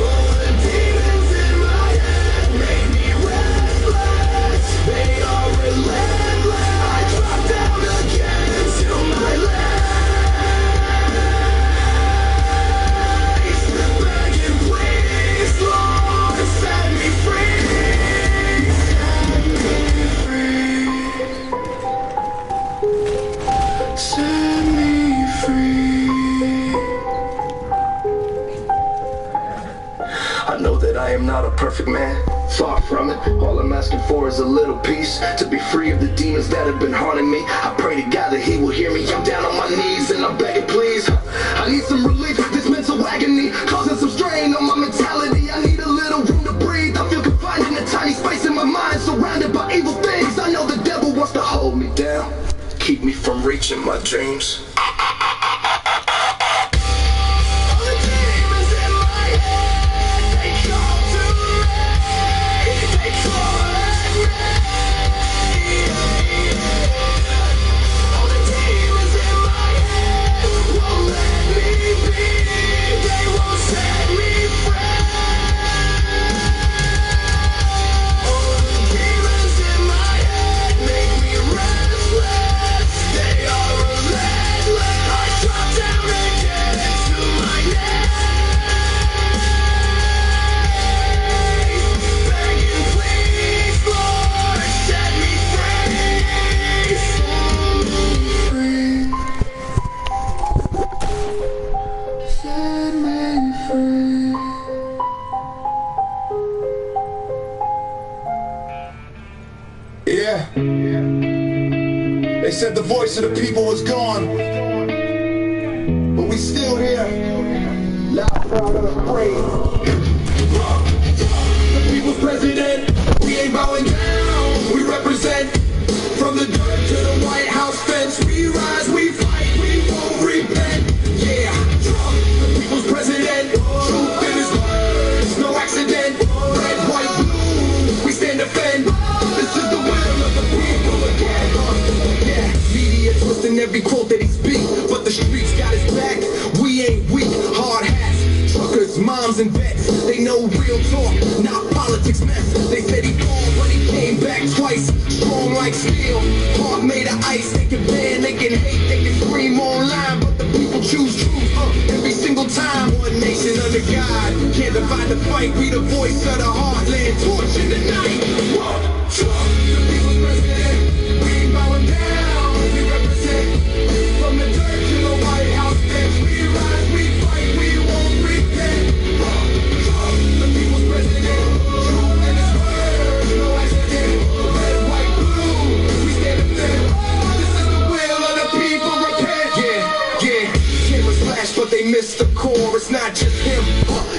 A: All the demons in my head make me restless, they are relentless. I drop down again to my legs, begging please, Lord, set me free, set me free. I know that I am not a perfect man, far from it. All I'm asking for is a little peace, to be free of the demons that have been haunting me. I pray to God that he will hear me. I'm down on my knees and I'm begging please. I need some relief, this mental agony causing some strain on my mentality. I need a little room to breathe. I feel confined in a tiny space in my mind, surrounded by evil things. I know the devil wants to hold me down, keep me from reaching my dreams.
W: They said the voice of the people was gone, but we still here. Loud, proud, and afraid. The people's president, we ain't bowing down. We represent from the dirt to the White House fence. We rise, we fight, we won't repent. Yeah, Trump, the people's president. Truth in his words, no accident. Red, white, blue, we stand defend. This is the will of the people again. Yeah, media twisting every quote that he speaks, but the streets got his back. We ain't weak, hard hats, truckers, moms, and vets. They know real talk, not politics mess. They said he called, but he came back twice. Strong like steel, heart made of ice. They can ban, they can hate, they can scream online, but the people choose truth every single time. One nation under God, can't divide the fight. We the voice of the heartland, torch in the night. Trump, the people's president, we ain't bowing down. We represent from the dirt to the White House fence. We rise, we fight, we won't repent. Trump, the people's president, truth in his words, no accident. Red, white, blue, we stand defend. This is the will of the people, repent. Yeah, cameras flash, but they miss the core. It's not just him,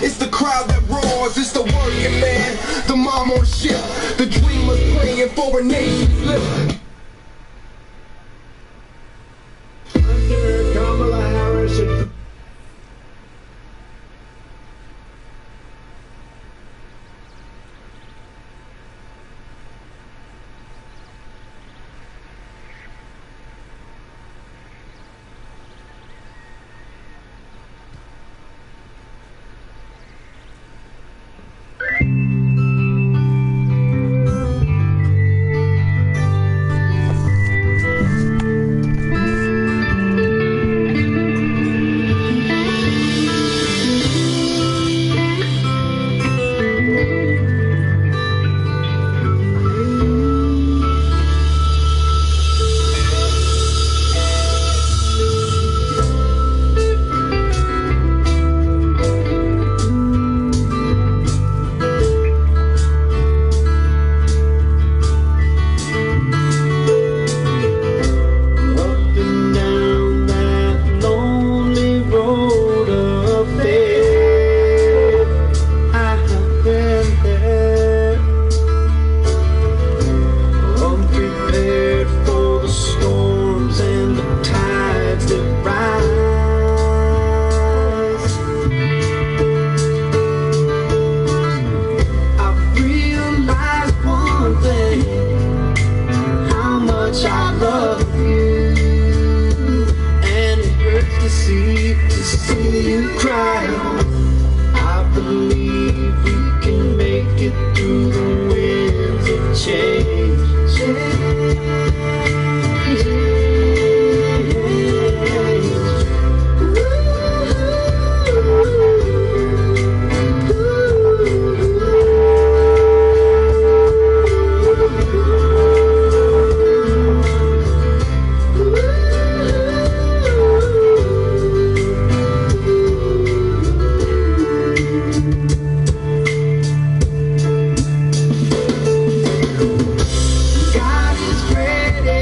W: it's the crowd that roars. It's the working man, the mom on the ship, the dreamers praying for a nation's lift.
R: Under Kamala Harris and
U: God is ready.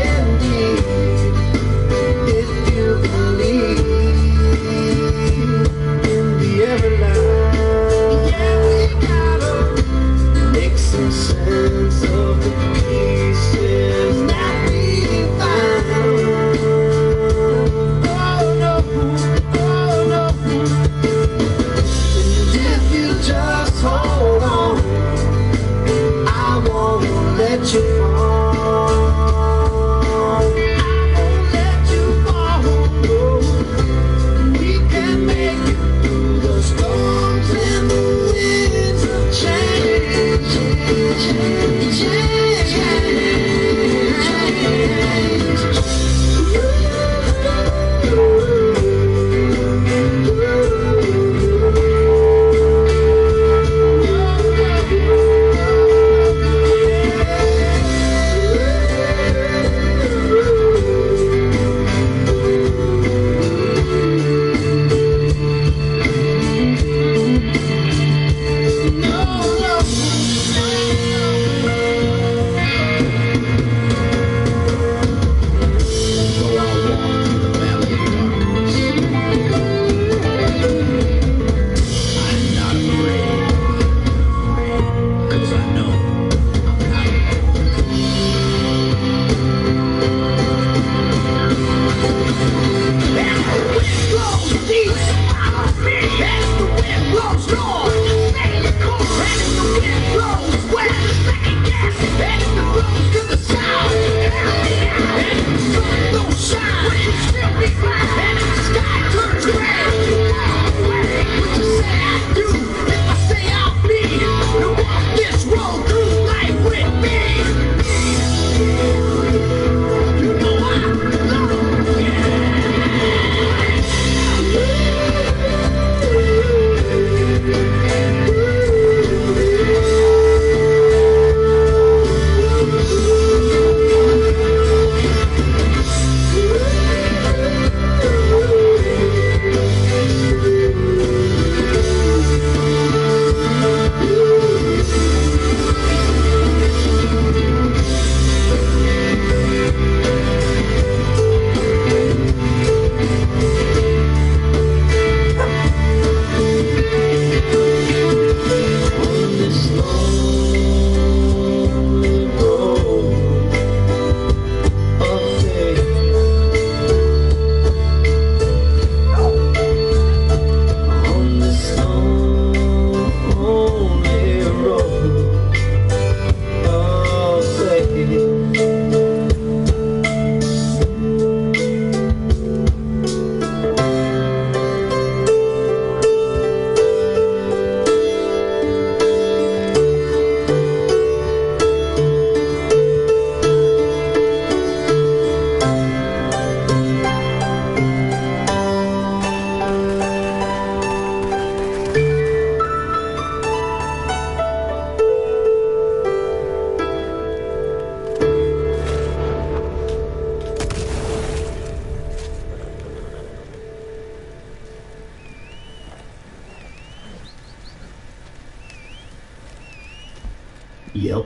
R: Yep.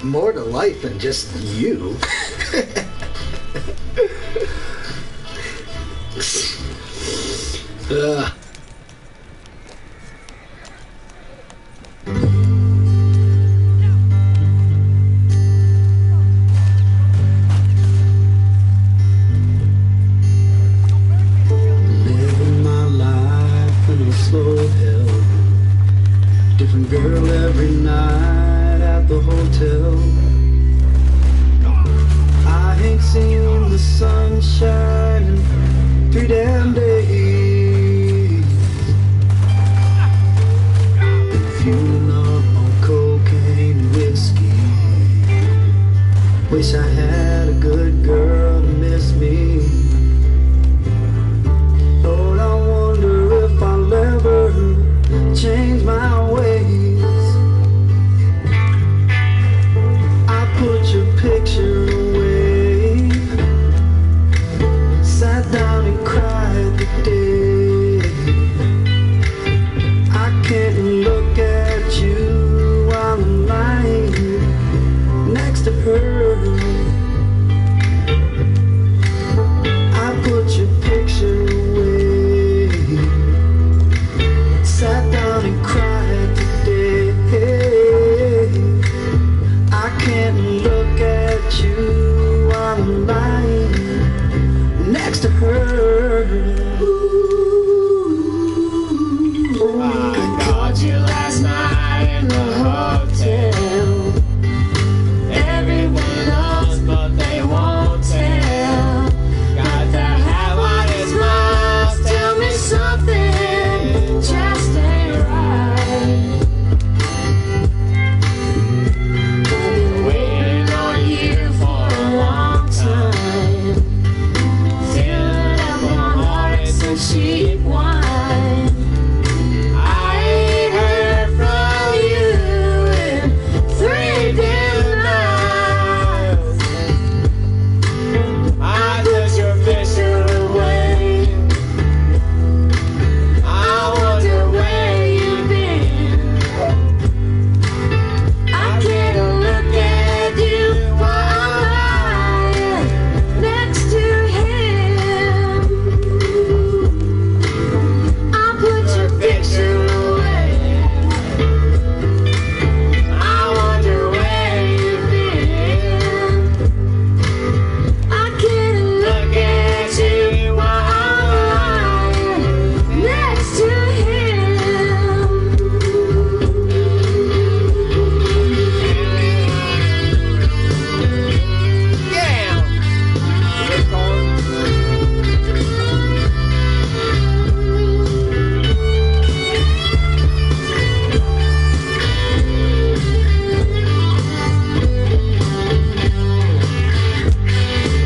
F: More to life than just you.
S: night at the hotel. I ain't seen the sun shining 3 damn days. Been fueling up on cocaine and whiskey. Wish I had a good girl to miss me. Lord, I wonder if I'll ever change my ways. I put your picture away, sat down and cried today. I can't look at you while I'm lying next to her. I put your picture away, sat down and cried today. I can't look at you while I'm lying next to her. I called you last night in the hotel. Everyone knows, but they won't tell. Got that high-water smile. Tell me something just ain't right. I've been waiting on you for a long time. Filling up my heart, it's some cheap wine. I ain't heard from you in 3 damn nights. I took your picture away. I wonder where you've been. I can't look at you while I'm lying next to him. I put your picture away. I wonder where you've been. I can't look at you while I'm lying next to him. Yeah.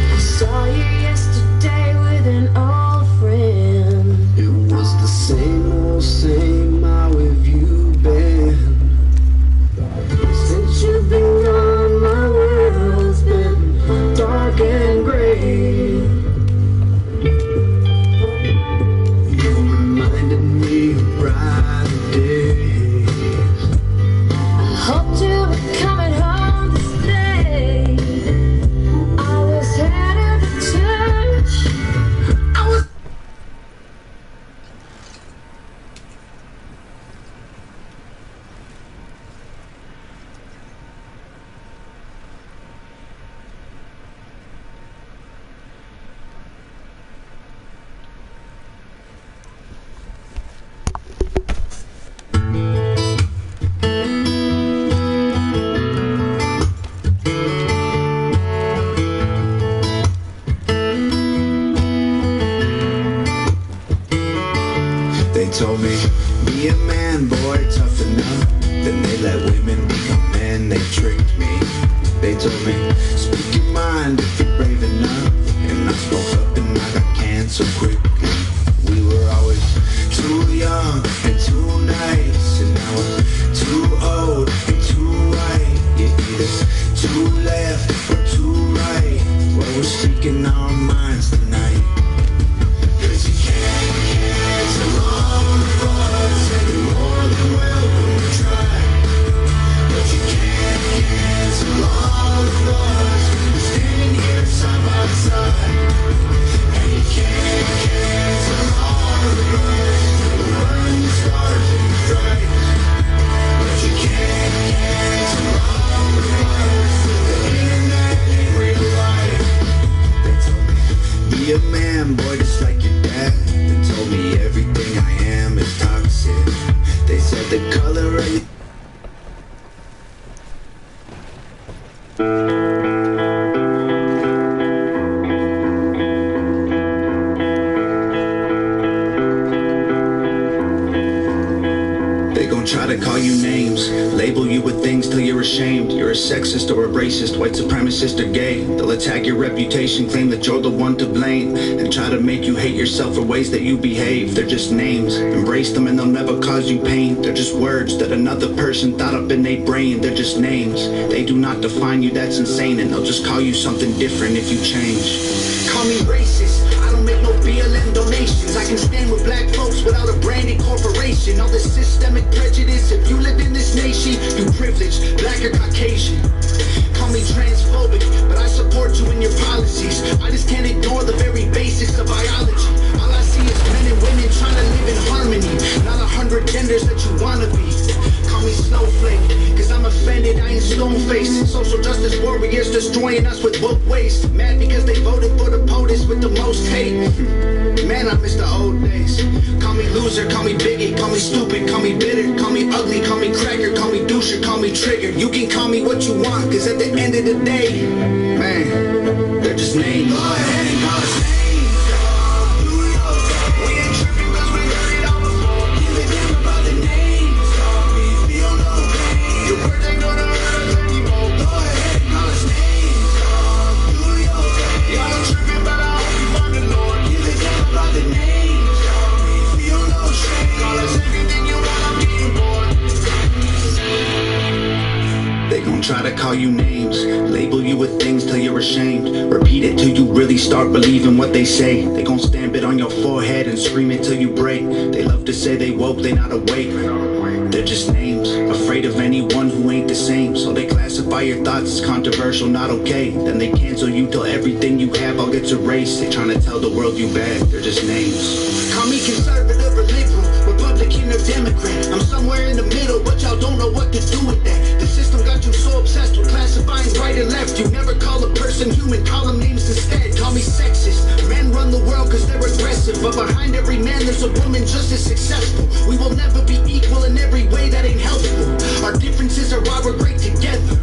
S: I saw you yesterday with an old friend. It was the same old same. How have you been? Since you've been gone, my world's been dark and gray. You reminded me of brighter days. I hoped you were coming home to stay. I was headed to church. I was. They told me, be a man, boy, toughen up. Then they let women become men, they tricked me. They told me, speak your mind if you're brave enough. And I spoke up and I got canceled quickly. We were always too young and too nice. And now we're too old and too white. You're either too left or too right. Well, we're speaking our minds tonight. 'Cause you can't cancel all of us any more than well when we try. But you can't cancel all of us. We're standing here side by side. And you can't cancel all of us. We're burning the stars in the stripes. But you can't cancel all of us. The internet ain't real life. They told me, be
Q: They gon' try to call you names, label you with things till you're ashamed. You're a sexist or a racist, white supremacist or gay. They'll attack your reputation, claim that you're the one to blame, and try to make you hate yourself for ways that you behave. They're just names, embrace them and they'll never cause you pain. They're just words that another person thought up in their brain. They're just names, they do not define you, that's insane. And they'll just call you something different if you change.
A: Call me racist, I don't make no BLM donations. I can stand with black folks without a branded corporation. All this systemic prejudice, if you live in this nation, you privileged, black or Caucasian. Call me transphobic, but I support you in your policies. I just can't ignore the very basics of biology. All I see is men and women trying to live in harmony, not 100 genders that you wanna be. Call me snowflake, cause I'm offended, I ain't stone-faced. Social justice warriors destroying us with both ways. Mad because they voted for the POTUS with the most hate. Man, I miss the old days. Call me loser, call me bigot, call me stupid, call me bitter, call me ugly, call me cracker, call me doucher, call me trigger. You can call me what you want, cause at the end of the day, man, they're just names. Go ahead and call us names. We ain't tripping cause we heard it all before. Give a damn about the names. We feel no pain. Your words ain't gonna hurt us anymore. Go ahead and call us names. Do your thing. Y'all don't tripping, but I hope you find the Lord. Give a damn about the names. We feel no shame. Call us anything you want, I'm getting bored. They gon' try to call you names, label you with things till you're ashamed. Repeat it till you really start believing what they say. They gon' stamp it on your forehead and scream it till you break. They love to say they woke, they not awake. They're just names, afraid of anyone who ain't the same. So they classify your thoughts as controversial, not okay. Then they cancel you till everything you have all gets erased. They tryna tell the world you bad, they're just names. Call me conservative or liberal, Republican or Democrat. I'm somewhere in the middle, but y'all don't know what to do with that. The system got you so obsessed with classifying right and left. You never call a person human, call them names instead. Call me sexist. Men run the world cause they're aggressive, but behind every man there's a woman just as successful. We will never be equal in every way, that ain't helpful. Our differences are why we're great together.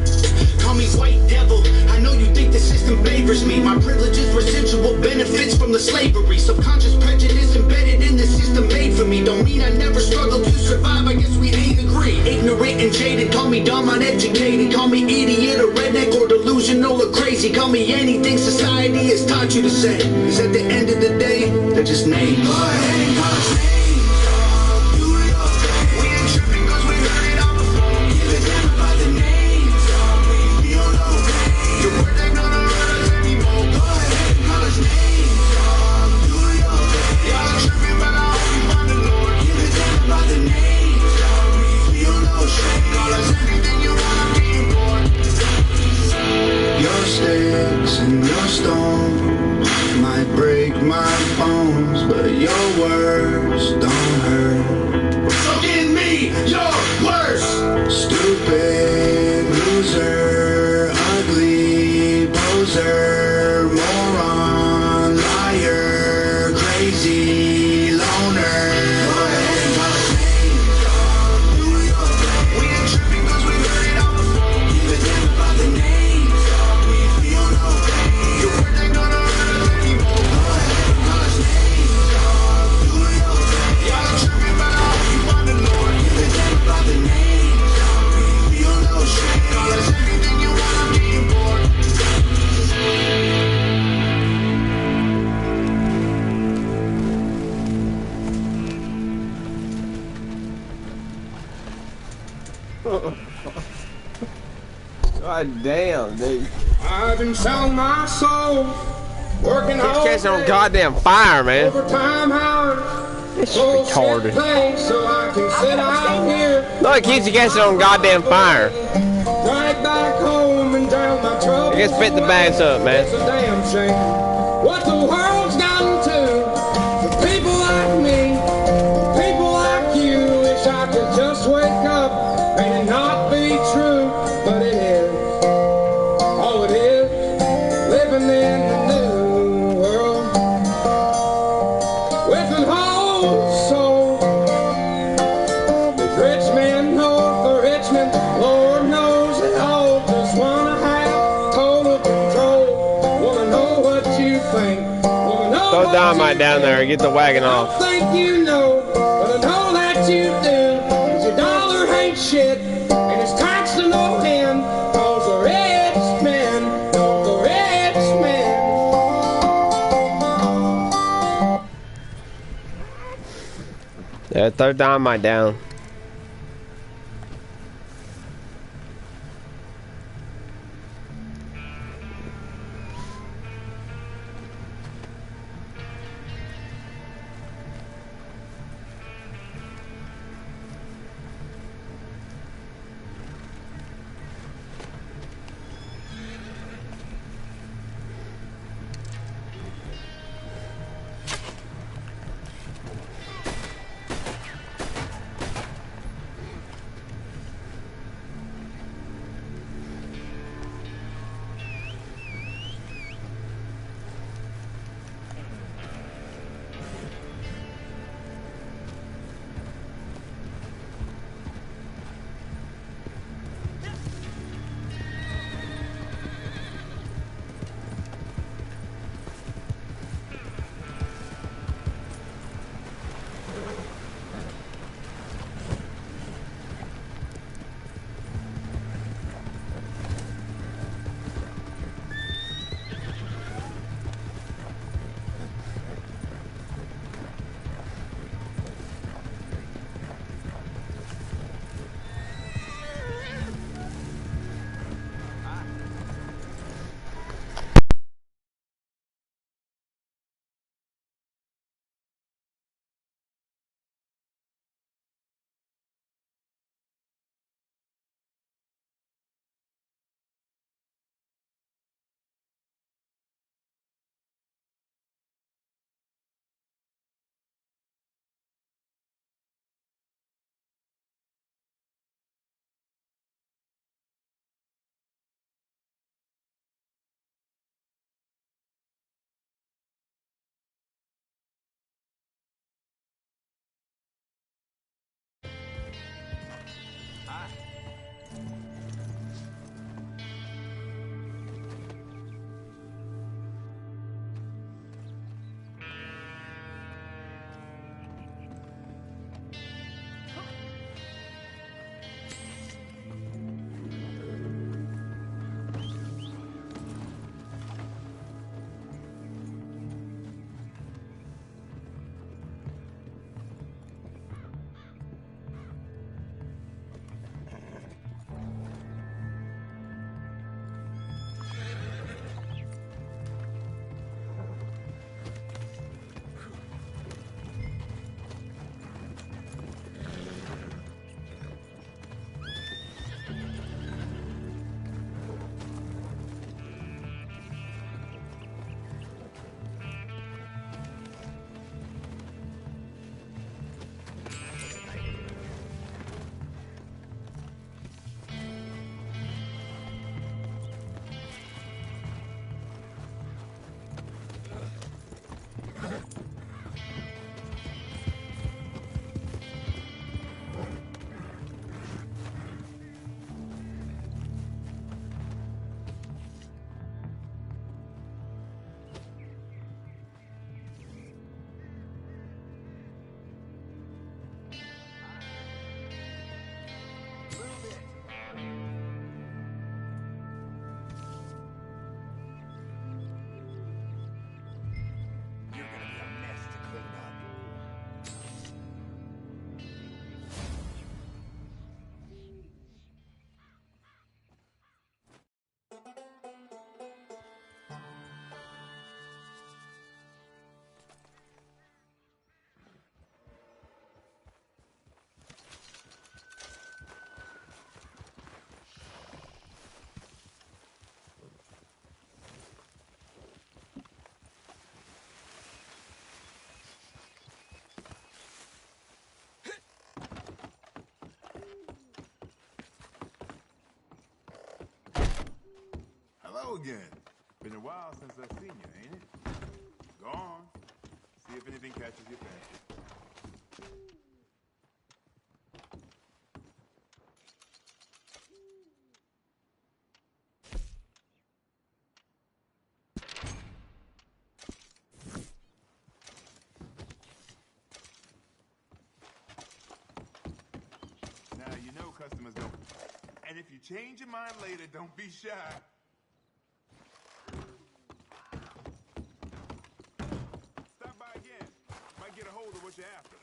A: Call me white devil, I know you think the system favors me. My privilege is residual benefits from the slavery. Subconscious prejudice embedded in the system made for me. Don't mean I never struggled to survive, I guess we ain't agree. Ignorant and jaded, call me dumb, uneducated. Call me idiot or redneck or delusional or crazy. Call me anything society has taught you to say. Cause at the end of the day, they're just names. Go ahead and call us names. We ain't tripping cause we heard it all before. Give a damn about the names. We feel no pain. Your words ain't gonna hurt us anymore. Go ahead and call us names. Do your thing. Y'all are tripping but I hope you find the Lord. Give a damn about the names. We feel no shame. Call us anything you want, I'm getting bored. Your sticks and your stones might break my bones, but your words don't hurt. So give me your worst. Stupid, loser, ugly, poser, moron, liar, crazy, loner. Go ahead and call us names. Do your thing. We ain't tripping cause we heard it all before. Give a damn about the names. We feel no pain. Your words ain't gonna hurt us anymore. Go ahead and call us names. Do your thing. Y'all are tripping but I hope you find the Lord. Give a damn about the names. We feel no shame. Call us anything you want, I'm getting bored.
G: God damn, dude.
I: I've been selling my soul, working hard.
G: Catching on goddamn fire, man.
I: Overtime hours.
G: It's retarded.
I: So I can sit out here.
G: No, it keeps you catching on goddamn fire.
I: Right back home and down my trouble.
G: It just spit the bags up, man.
I: It's a damn shame what the world's gotten to. For people like me, people like you. Wish I could just wake up and it not be true, but it is. All it is, living in the new world with an whole soul. There's rich men north of Richmond, Lord knows they all just wanna have
G: dynamite down there and get the wagon off.
I: I don't think you know, but I know that you do. 'Cause your dollar ain't shit, and it's taxed to no end. 'Cause the rich men, the rich men.
G: Yeah, throw dynamite down.
J: Hello again. Been a while since I've seen you, ain't it? Go on. See if anything catches your fancy. And if you change your mind later, don't be shy. Stop by again. Might get a hold of what you're after.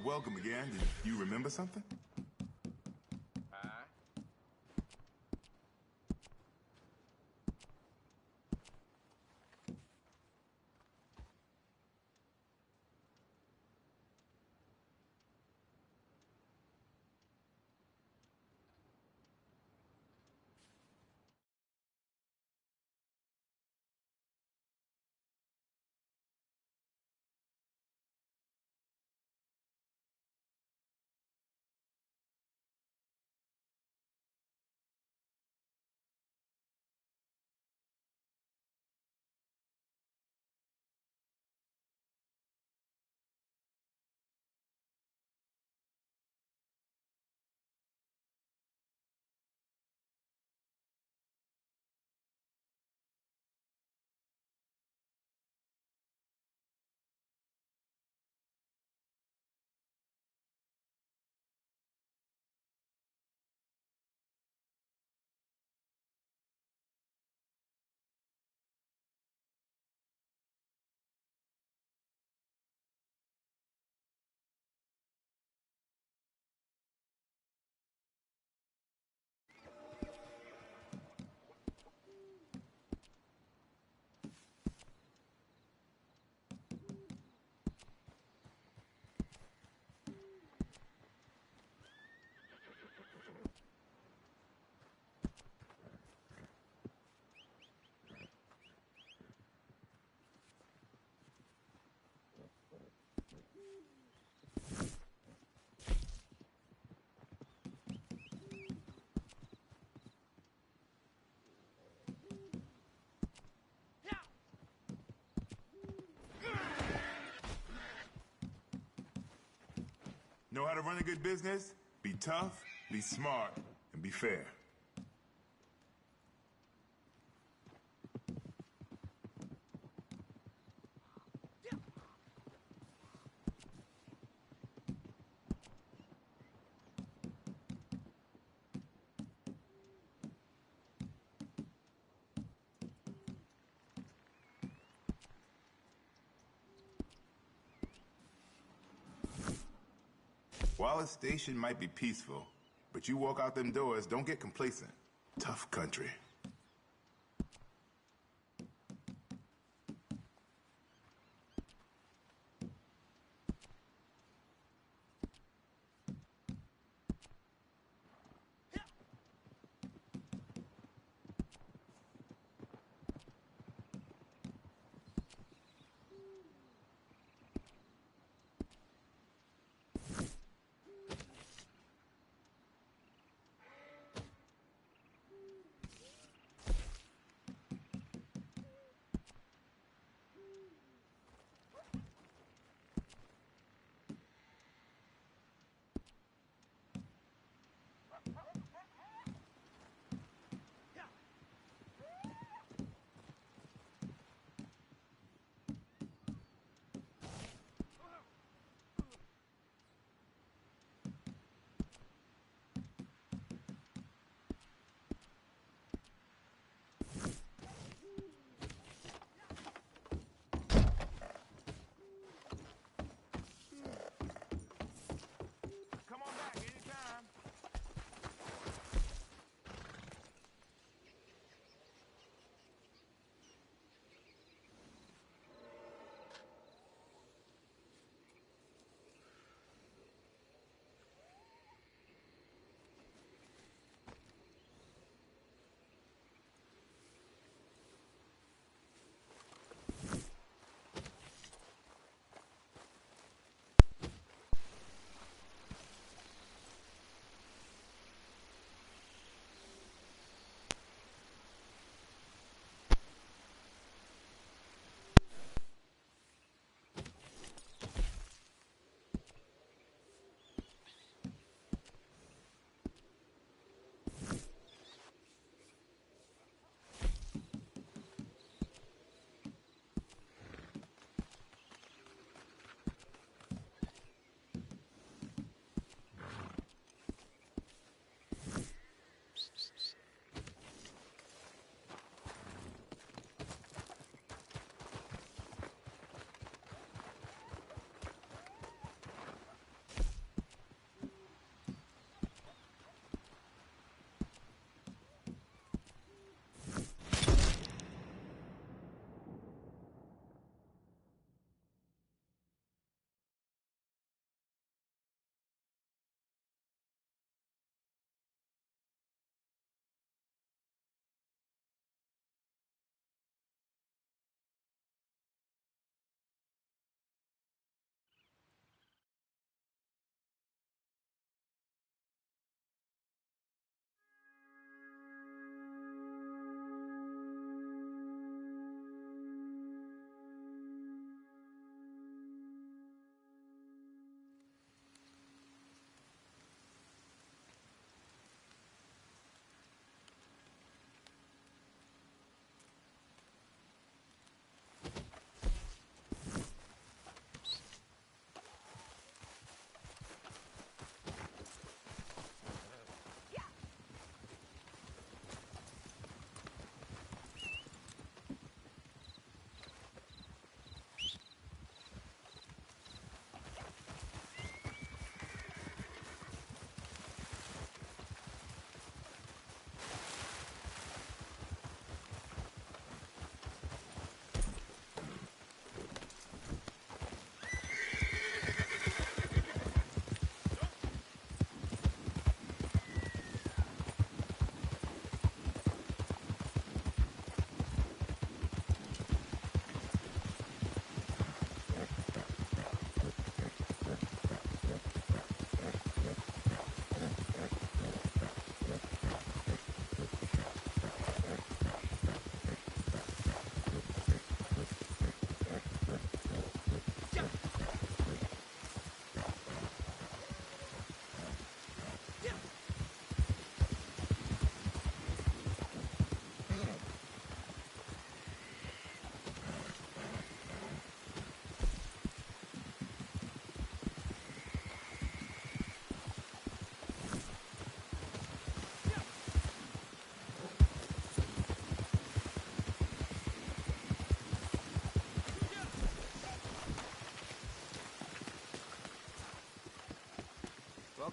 J: Welcome again. Did you remember something? Know how to run a good business? Be tough, be smart, and be fair. Wallace Station might be peaceful, but you walk out them doors, don't get complacent. Tough country.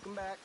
G: Welcome back.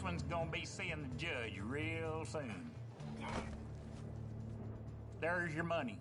M: one's gonna be seeing the judge real soon. There's your money.